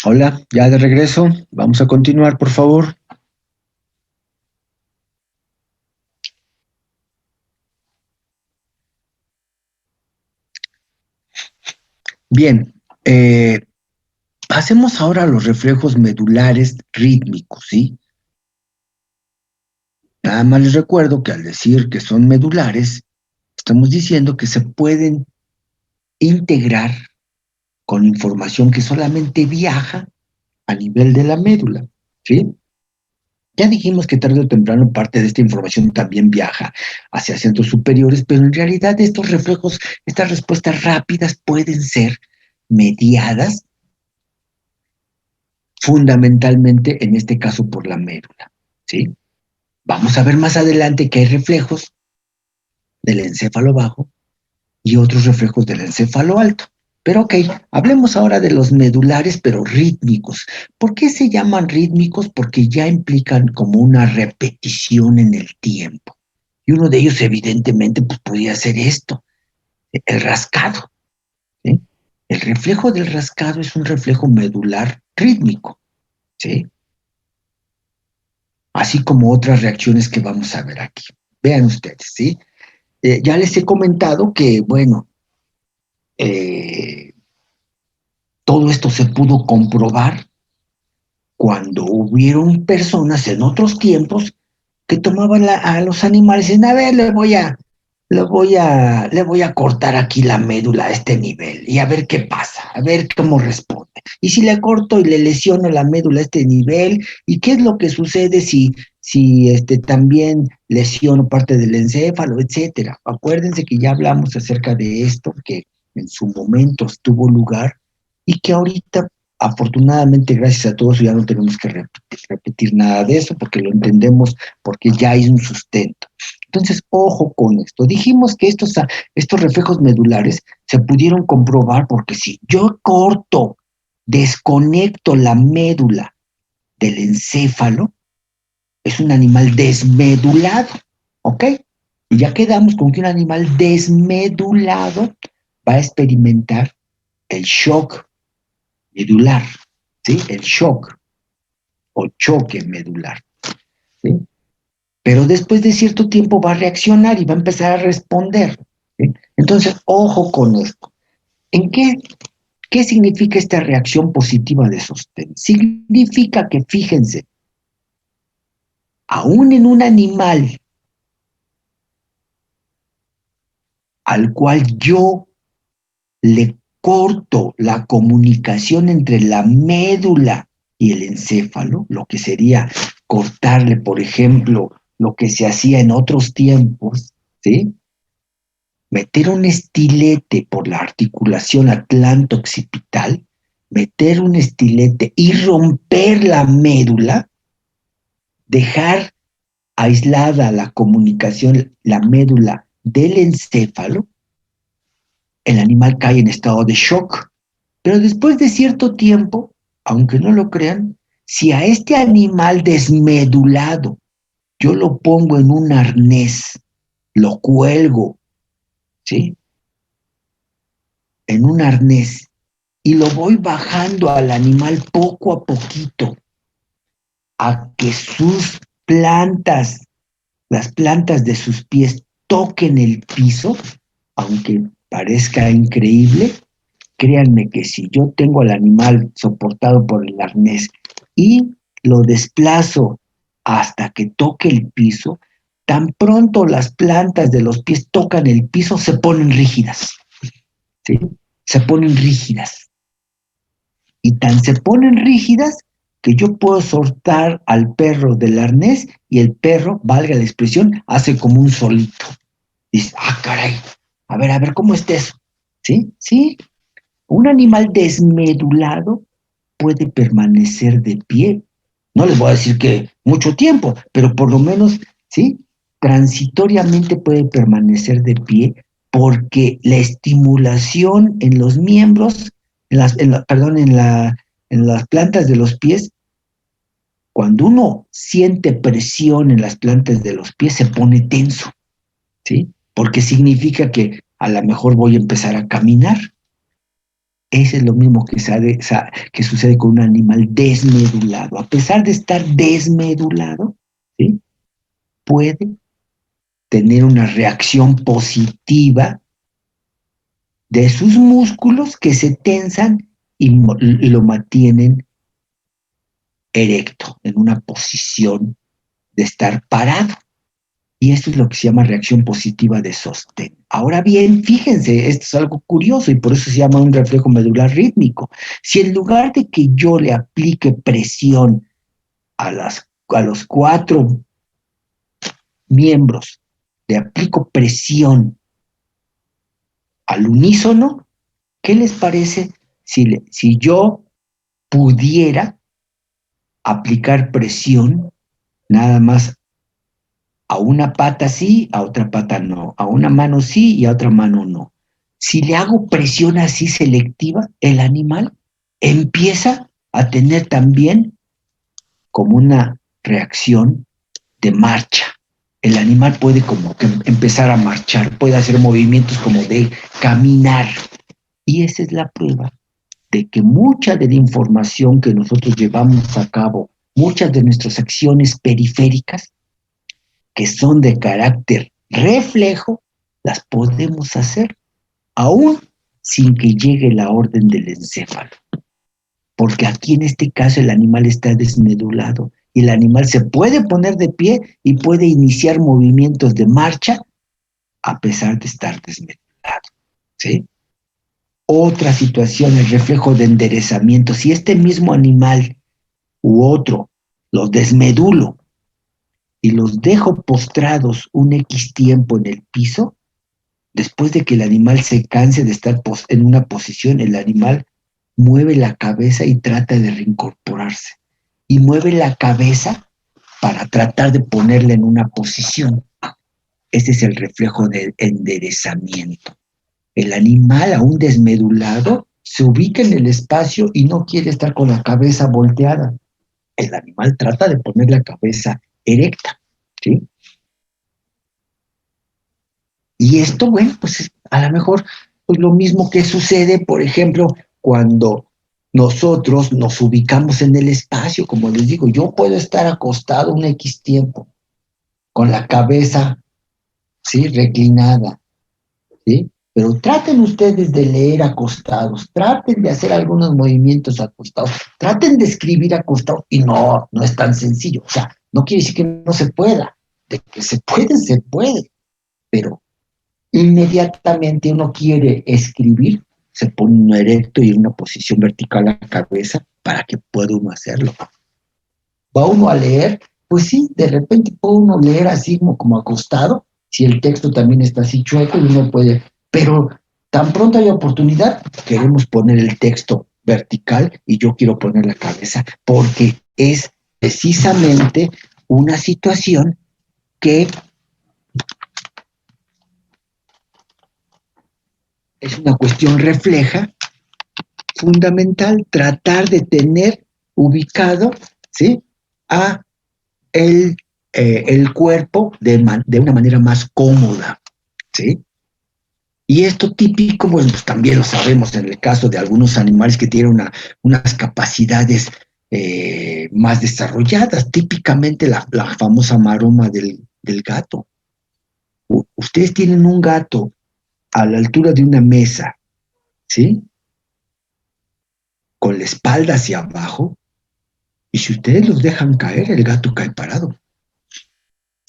Hola, ya de regreso. Vamos a continuar, por favor. Bien, pasemos ahora a los reflejos medulares rítmicos, ¿sí? Nada más les recuerdo que al decir que son medulares, estamos diciendo que se pueden integrar con información que solamente viaja a nivel de la médula, ¿sí? Ya dijimos que tarde o temprano parte de esta información también viaja hacia centros superiores, pero en realidad estos reflejos, estas respuestas rápidas pueden ser mediadas fundamentalmente, en este caso, por la médula, ¿sí? Vamos a ver más adelante que hay reflejos del encéfalo bajo y otros reflejos del encéfalo alto. Pero ok, hablemos ahora de los medulares, pero rítmicos. ¿Por qué se llaman rítmicos? Porque ya implican como una repetición en el tiempo. Y uno de ellos, evidentemente, pues podría ser esto, el rascado, ¿sí? El reflejo del rascado es un reflejo medular rítmico, ¿sí? Así como otras reacciones que vamos a ver aquí. Vean ustedes, ¿sí? Ya les he comentado que, bueno, eh, todo esto se pudo comprobar cuando hubieron personas en otros tiempos que tomaban a los animales y decían, a ver, le voy a cortar aquí la médula a este nivel y a ver qué pasa, a ver cómo responde. Y si le corto y le lesiono la médula a este nivel, ¿y qué es lo que sucede si también lesiono parte del encéfalo, etcétera? Acuérdense que ya hablamos acerca de esto, que en su momento tuvo lugar y que ahorita, afortunadamente, gracias a todos, ya no tenemos que repetir nada de eso porque lo entendemos, porque ya hay un sustento. Entonces, ojo con esto. Dijimos que estos reflejos medulares se pudieron comprobar porque si yo corto, desconecto la médula del encéfalo, es un animal desmedulado, ¿ok? Y ya quedamos con que un animal desmedulado va a experimentar el shock medular, ¿sí? El shock o choque medular, ¿sí? Pero después de cierto tiempo va a reaccionar y va a empezar a responder, ¿sí? Entonces, ojo con esto. ¿Qué significa esta reacción positiva de sostén? Significa que, fíjense, aún en un animal al cual yo le corto la comunicación entre la médula y el encéfalo, lo que sería cortarle, por ejemplo, lo que se hacía en otros tiempos, ¿sí? Meter un estilete por la articulación atlanto-occipital, meter un estilete y romper la médula, dejar aislada la comunicación, la médula del encéfalo, el animal cae en estado de shock. Pero después de cierto tiempo, aunque no lo crean, si a este animal desmedulado yo lo pongo en un arnés, lo cuelgo, ¿sí? En un arnés y lo voy bajando al animal poco a poquito a que sus plantas, las plantas de sus pies toquen el piso, aunque parezca increíble, créanme que si yo tengo al animal soportado por el arnés y lo desplazo hasta que toque el piso, tan pronto las plantas de los pies tocan el piso, se ponen rígidas, ¿sí? Se ponen rígidas. Y tan se ponen rígidas que yo puedo soltar al perro del arnés y el perro, valga la expresión, hace como un solito. Dice, ah, caray, a ver, ¿cómo está eso? ¿Sí? Sí. Un animal desmedulado puede permanecer de pie. No les voy a decir que mucho tiempo, pero por lo menos, ¿sí? Transitoriamente puede permanecer de pie porque la estimulación en los miembros, perdón, en las plantas de los pies, cuando uno siente presión en las plantas de los pies, se pone tenso, ¿sí? Porque significa que a lo mejor voy a empezar a caminar. Ese es lo mismo que sucede con un animal desmedulado. A pesar de estar desmedulado, ¿sí? Puede tener una reacción positiva de sus músculos que se tensan y lo mantienen erecto, en una posición de estar parado. Y esto es lo que se llama reacción positiva de sostén. Ahora bien, fíjense, esto es algo curioso y por eso se llama un reflejo medular rítmico. Si en lugar de que yo le aplique presión a los 4 miembros, le aplico presión al unísono, ¿qué les parece si yo pudiera aplicar presión nada más a una pata sí, a otra pata no, a una mano sí y a otra mano no? Si le hago presión así selectiva, el animal empieza a tener también como una reacción de marcha. El animal puede como que empezar a marchar, puede hacer movimientos como de caminar. Y esa es la prueba de que mucha de la información que nosotros llevamos a cabo, muchas de nuestras acciones periféricas, que son de carácter reflejo, las podemos hacer aún sin que llegue la orden del encéfalo. Porque aquí en este caso el animal está desmedulado y el animal se puede poner de pie y puede iniciar movimientos de marcha a pesar de estar desmedulado, ¿sí? Otra situación, el reflejo de enderezamiento. Si este mismo animal u otro los desmedulo y los dejo postrados un X tiempo en el piso, después de que el animal se canse de estar en una posición, el animal mueve la cabeza y trata de reincorporarse. Y mueve la cabeza para tratar de ponerla en una posición. Ese es el reflejo del enderezamiento. El animal, aún desmedulado, se ubica en el espacio y no quiere estar con la cabeza volteada. El animal trata de poner la cabeza erecta, ¿sí? Y esto, bueno, pues a lo mejor pues lo mismo que sucede, por ejemplo, cuando nosotros nos ubicamos en el espacio, como les digo, yo puedo estar acostado un X tiempo, con la cabeza, ¿sí? Reclinada, ¿sí? Pero traten ustedes de leer acostados, traten de hacer algunos movimientos acostados, traten de escribir acostados, y no es tan sencillo. O sea, no quiere decir que no se pueda, de que se puede, pero inmediatamente uno quiere escribir, se pone uno erecto y en una posición vertical a la cabeza para que pueda uno hacerlo. Va uno a leer, pues sí, de repente puede uno leer así como acostado, si el texto también está así chueco y uno puede, pero tan pronto hay oportunidad, queremos poner el texto vertical y yo quiero poner la cabeza porque es precisamente una situación que es una cuestión refleja, fundamental, tratar de tener ubicado, ¿sí? a el cuerpo de una manera más cómoda, ¿sí? Y esto típico, bueno, pues también lo sabemos en el caso de algunos animales que tienen unas capacidades más desarrolladas, típicamente la famosa maroma del gato. Ustedes tienen un gato a la altura de una mesa, ¿sí? Con la espalda hacia abajo, y si ustedes los dejan caer, el gato cae parado.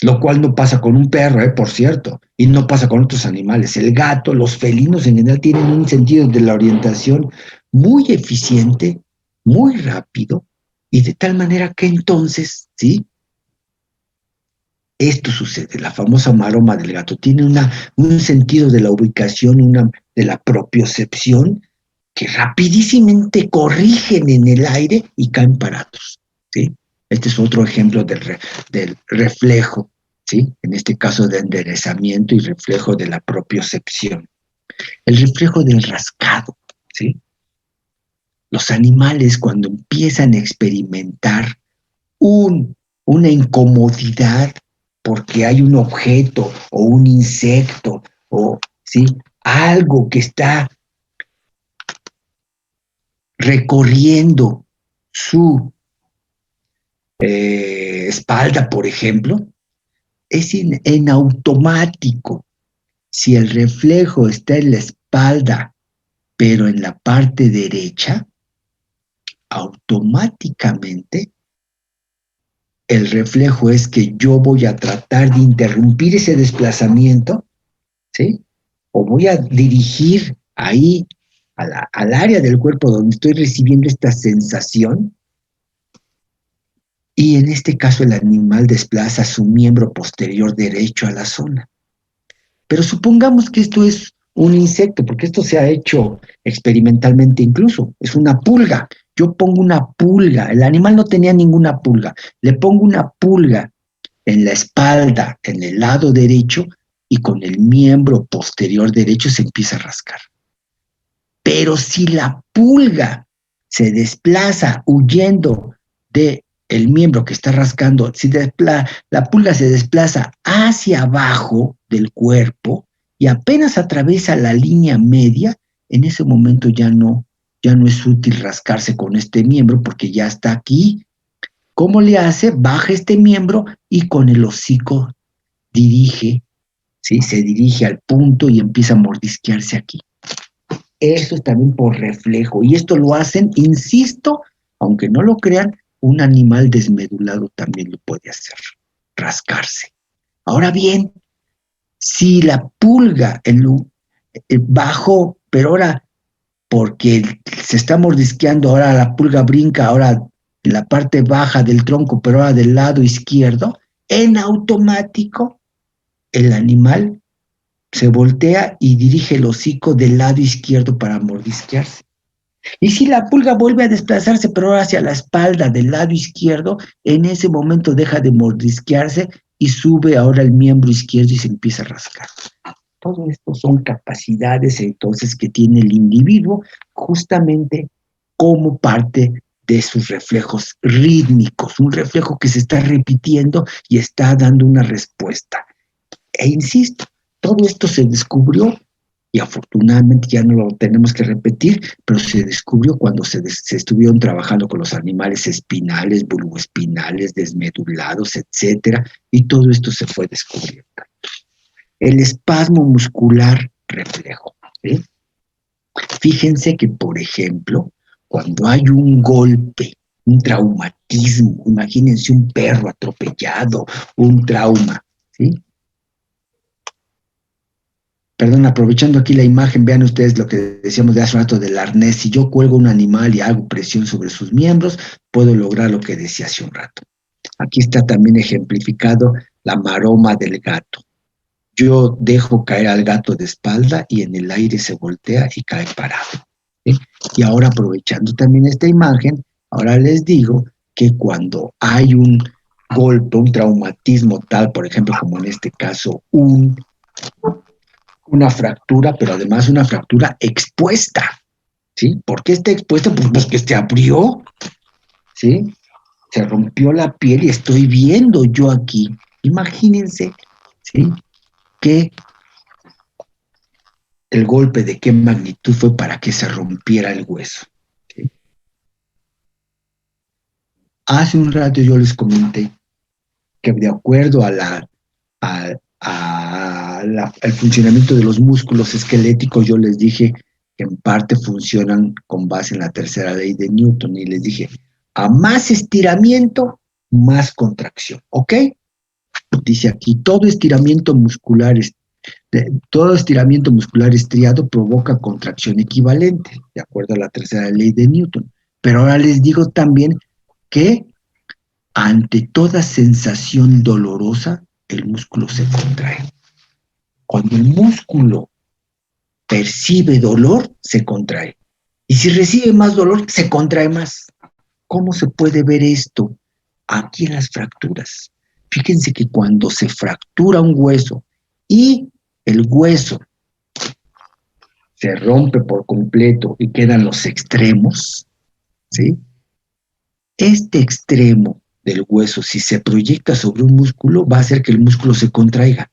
Lo cual no pasa con un perro, por cierto, y no pasa con otros animales. El gato, los felinos en general tienen un sentido de la orientación muy eficiente, muy rápido, y de tal manera que entonces, ¿sí? Esto sucede, la famosa maroma del gato tiene un sentido de la ubicación, de la propiocepción, que rapidísimamente corrigen en el aire y caen parados, ¿sí? Este es otro ejemplo del reflejo, ¿sí? En este caso de enderezamiento y reflejo de la propiocepción. El reflejo del rascado, ¿sí? Los animales cuando empiezan a experimentar una incomodidad porque hay un objeto o un insecto o, ¿sí? Algo que está recorriendo su espalda, por ejemplo, es en automático. Si el reflejo está en la espalda, pero en la parte derecha, automáticamente el reflejo es que yo voy a tratar de interrumpir ese desplazamiento, ¿sí? O voy a dirigir ahí al área del cuerpo donde estoy recibiendo esta sensación, y en este caso el animal desplaza su miembro posterior derecho a la zona. Pero supongamos que esto es un insecto, porque esto se ha hecho experimentalmente incluso, es una pulga. Yo pongo una pulga, el animal no tenía ninguna pulga, le pongo una pulga en la espalda, en el lado derecho, y con el miembro posterior derecho se empieza a rascar. Pero si la pulga se desplaza huyendo de el miembro que está rascando, si la pulga se desplaza hacia abajo del cuerpo y apenas atraviesa la línea media, en ese momento ya no es útil rascarse con este miembro porque ya está aquí. ¿Cómo le hace? Baja este miembro y con el hocico dirige, ¿sí? Se dirige al punto y empieza a mordisquearse aquí. Eso es también por reflejo. Y esto lo hacen, insisto, aunque no lo crean, un animal desmedulado también lo puede hacer, rascarse. Ahora bien, si la pulga bajó, pero ahora porque se está mordisqueando, ahora la pulga brinca, ahora en la parte baja del tronco, pero ahora del lado izquierdo, en automático el animal se voltea y dirige el hocico del lado izquierdo para mordisquearse. Y si la pulga vuelve a desplazarse, pero ahora hacia la espalda del lado izquierdo, en ese momento deja de mordisquearse y sube ahora el miembro izquierdo y se empieza a rascar. Todo esto son capacidades entonces que tiene el individuo justamente como parte de sus reflejos rítmicos, un reflejo que se está repitiendo y está dando una respuesta. E insisto, todo esto se descubrió y afortunadamente ya no lo tenemos que repetir, pero se descubrió cuando se estuvieron trabajando con los animales espinales, bulboespinales, desmedulados, etcétera, y todo esto se fue descubriendo. El espasmo muscular reflejo, ¿sí? Fíjense que, por ejemplo, cuando hay un golpe, un traumatismo, imagínense un perro atropellado, un trauma, ¿sí? Perdón, aprovechando aquí la imagen, vean ustedes lo que decíamos de hace rato del arnés. Si yo cuelgo un animal y hago presión sobre sus miembros, puedo lograr lo que decía hace un rato. Aquí está también ejemplificado la maroma del gato. Yo dejo caer al gato de espalda y en el aire se voltea y cae parado, ¿sí? Y ahora, aprovechando también esta imagen, ahora les digo que cuando hay un golpe, un traumatismo tal, por ejemplo, como en este caso, una fractura, pero además una fractura expuesta, ¿sí? ¿Por qué está expuesta? Pues que se abrió, ¿sí? Se rompió la piel y estoy viendo yo aquí. Imagínense, ¿sí? Que el golpe de qué magnitud fue para que se rompiera el hueso, ¿sí? Hace un rato yo les comenté que de acuerdo al funcionamiento de los músculos esqueléticos, yo les dije que en parte funcionan con base en la tercera ley de Newton, y les dije, a más estiramiento, más contracción, ¿ok? Dice aquí, todo estiramiento muscular estriado provoca contracción equivalente, de acuerdo a la tercera ley de Newton. Pero ahora les digo también que ante toda sensación dolorosa, el músculo se contrae. Cuando el músculo percibe dolor, se contrae. Y si recibe más dolor, se contrae más. ¿Cómo se puede ver esto? Aquí en las fracturas. Fíjense que cuando se fractura un hueso y el hueso se rompe por completo y quedan los extremos, ¿sí? Este extremo del hueso, si se proyecta sobre un músculo, va a hacer que el músculo se contraiga.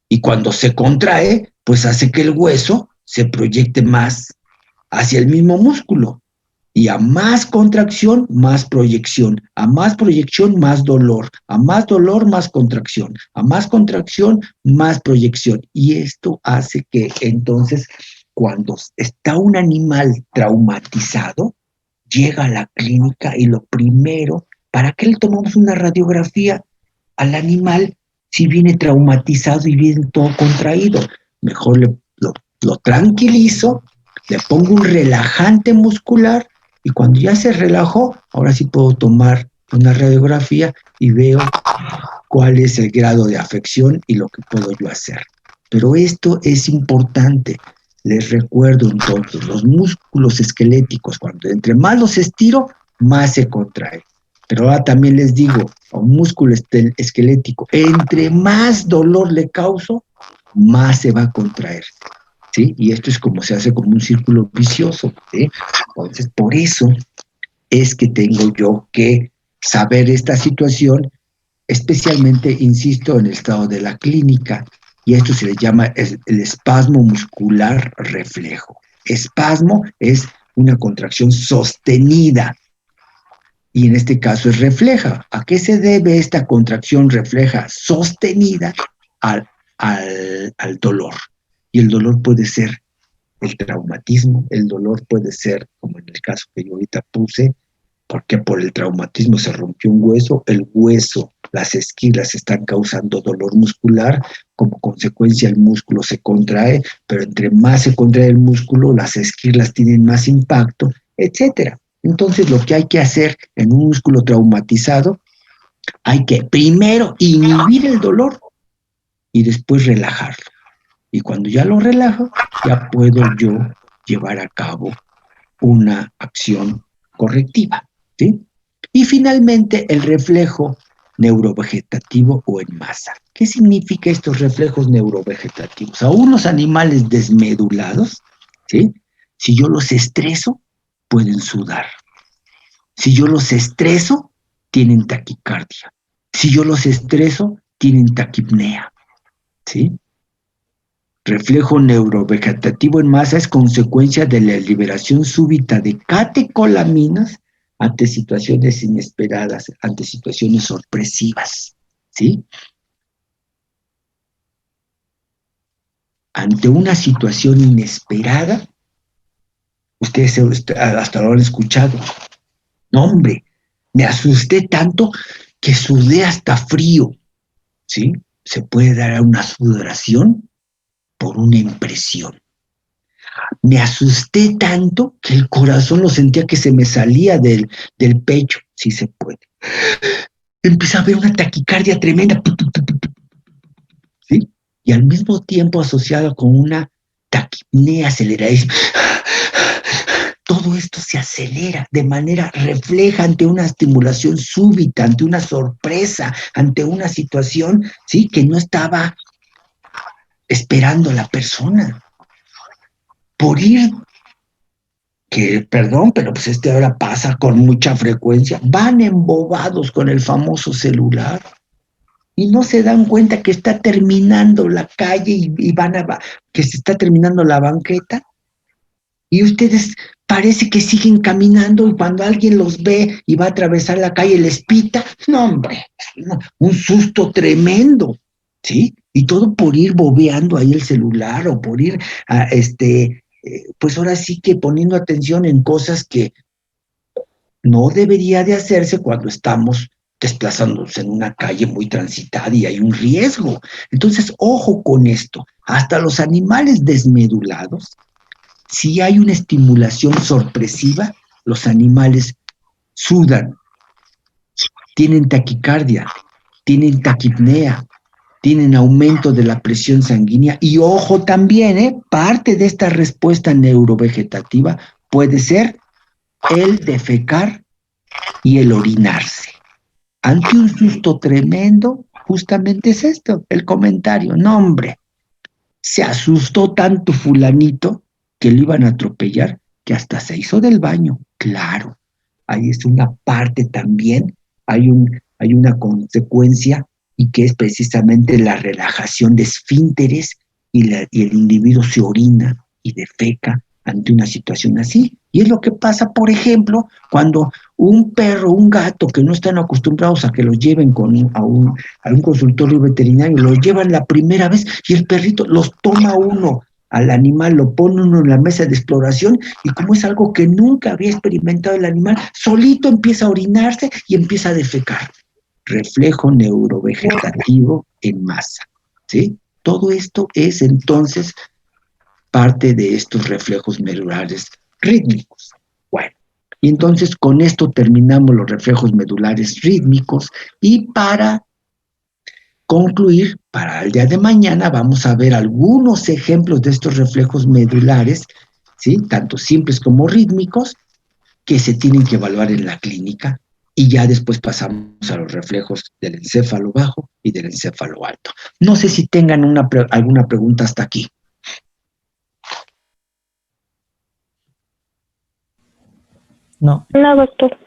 Y cuando se contrae, pues hace que el hueso se proyecte más hacia el mismo músculo. Y a más contracción, más proyección. A más proyección, más dolor. A más dolor, más contracción. A más contracción, más proyección. Y esto hace que entonces, cuando está un animal traumatizado, llega a la clínica y lo primero, ¿para qué le tomamos una radiografía al animal si viene traumatizado y viene todo contraído? Mejor lo tranquilizo, le pongo un relajante muscular y cuando ya se relajó, ahora sí puedo tomar una radiografía y veo cuál es el grado de afección y lo que puedo yo hacer. Pero esto es importante. Les recuerdo entonces, los músculos esqueléticos, cuando entre más los estiro, más se contrae. Pero ahora también les digo, a un músculo esquelético, entre más dolor le causo, más se va a contraer. ¿Sí? Y esto es como se hace como un círculo vicioso. ¿Sí? Entonces, por eso es que tengo yo que saber esta situación, especialmente, insisto, en el estado de la clínica, y esto se le llama el espasmo muscular reflejo. Espasmo es una contracción sostenida, y en este caso es refleja. ¿A qué se debe esta contracción refleja sostenida? Al dolor. Y el dolor puede ser el traumatismo, el dolor puede ser, como en el caso que yo ahorita puse, porque por el traumatismo se rompió un hueso, el hueso, las esquilas están causando dolor muscular, como consecuencia el músculo se contrae, pero entre más se contrae el músculo, las esquilas tienen más impacto, etcétera. Entonces, lo que hay que hacer en un músculo traumatizado, hay que primero inhibir el dolor y después relajarlo. Y cuando ya lo relajo, ya puedo yo llevar a cabo una acción correctiva, ¿sí? Y finalmente, el reflejo neurovegetativo o en masa. ¿Qué significa estos reflejos neurovegetativos? A unos animales desmedulados, ¿sí? Si yo los estreso, pueden sudar. Si yo los estreso, tienen taquicardia. Si yo los estreso, tienen taquipnea, ¿sí? Reflejo neurovegetativo en masa es consecuencia de la liberación súbita de catecolaminas ante situaciones inesperadas, ante situaciones sorpresivas, ¿sí? Ante una situación inesperada, ustedes hasta lo han escuchado. No, hombre, me asusté tanto que sudé hasta frío, ¿sí? Se puede dar una sudoración por una impresión. Me asusté tanto que el corazón lo sentía que se me salía del pecho, si se puede. Empecé a ver una taquicardia tremenda, ¿sí? Y al mismo tiempo asociado con una taquipnea aceleradísima. Todo esto se acelera de manera refleja ante una estimulación súbita, ante una sorpresa, ante una situación, ¿sí? Que no estaba esperando la persona. Por ir, que perdón, pero pues ahora pasa con mucha frecuencia, van embobados con el famoso celular y no se dan cuenta que está terminando la calle y que se está terminando la banqueta y ustedes parece que siguen caminando y cuando alguien los ve y va a atravesar la calle les pita, no hombre, un susto tremendo, ¿sí? Y todo por ir bobeando ahí el celular o por ir a pues ahora sí que poniendo atención en cosas que no debería de hacerse cuando estamos desplazándonos en una calle muy transitada y hay un riesgo. Entonces, ojo con esto. Hasta los animales desmedulados, si hay una estimulación sorpresiva, los animales sudan, tienen taquicardia, tienen taquipnea, tienen aumento de la presión sanguínea y ojo también, parte de esta respuesta neurovegetativa puede ser el defecar y el orinarse. Ante un susto tremendo, justamente es esto, el comentario. No, hombre, se asustó tanto fulanito que lo iban a atropellar que hasta se hizo del baño. Claro, ahí es una parte también, hay una consecuencia y que es precisamente la relajación de esfínteres y el individuo se orina y defeca ante una situación así. Y es lo que pasa, por ejemplo, cuando un perro, un gato que no están acostumbrados a que los lleven a un consultorio veterinario, los llevan la primera vez y el perrito los toma uno al animal, lo pone uno en la mesa de exploración y como es algo que nunca había experimentado el animal, solito empieza a orinarse y empieza a defecar. Reflejo neurovegetativo en masa, ¿sí? Todo esto es entonces parte de estos reflejos medulares rítmicos. Bueno, y entonces con esto terminamos los reflejos medulares rítmicos y para concluir, para el día de mañana vamos a ver algunos ejemplos de estos reflejos medulares, ¿sí? Tanto simples como rítmicos, que se tienen que evaluar en la clínica y ya después pasamos a los reflejos del encéfalo bajo y del encéfalo alto. No sé si tengan alguna pregunta hasta aquí. No. No, doctor.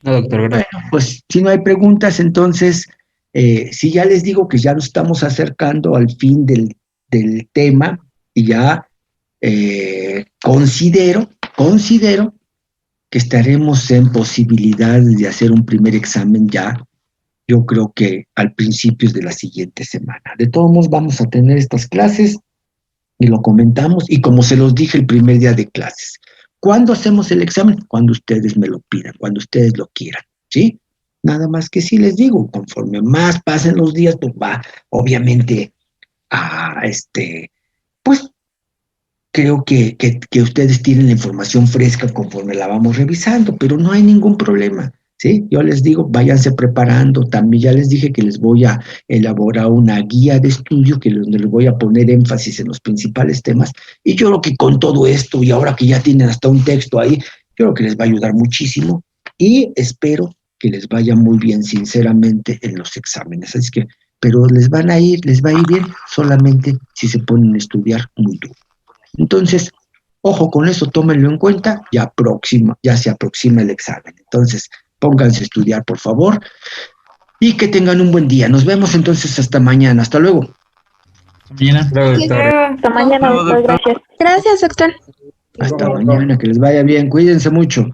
No, doctor, gracias. Bueno, pues si no hay preguntas, entonces, si ya les digo que ya nos estamos acercando al fin del tema y ya considero que estaremos en posibilidades de hacer un primer examen ya, yo creo que al principio de la siguiente semana. De todos modos, vamos a tener estas clases y lo comentamos, y como se los dije el primer día de clases, ¿cuándo hacemos el examen? Cuando ustedes me lo pidan, cuando ustedes lo quieran, ¿sí? Nada más que sí les digo, conforme más pasen los días, pues va, obviamente, pues creo que ustedes tienen la información fresca conforme la vamos revisando, pero no hay ningún problema, ¿sí? Yo les digo, váyanse preparando, también ya les dije que les voy a elaborar una guía de estudio donde les voy a poner énfasis en los principales temas, y yo creo que con todo esto, y ahora que ya tienen hasta un texto ahí, yo creo que les va a ayudar muchísimo, y espero que les vaya muy bien, sinceramente, en los exámenes, así que, pero les va a ir bien solamente si se ponen a estudiar muy duro. Entonces, ojo con eso, tómenlo en cuenta, ya se aproxima el examen. Entonces, pónganse a estudiar, por favor, y que tengan un buen día. Nos vemos entonces hasta mañana. Hasta luego. Mañana. Luego, doctor. Hasta mañana, doctor. Gracias. Gracias, doctor. Hasta mañana, que les vaya bien. Cuídense mucho.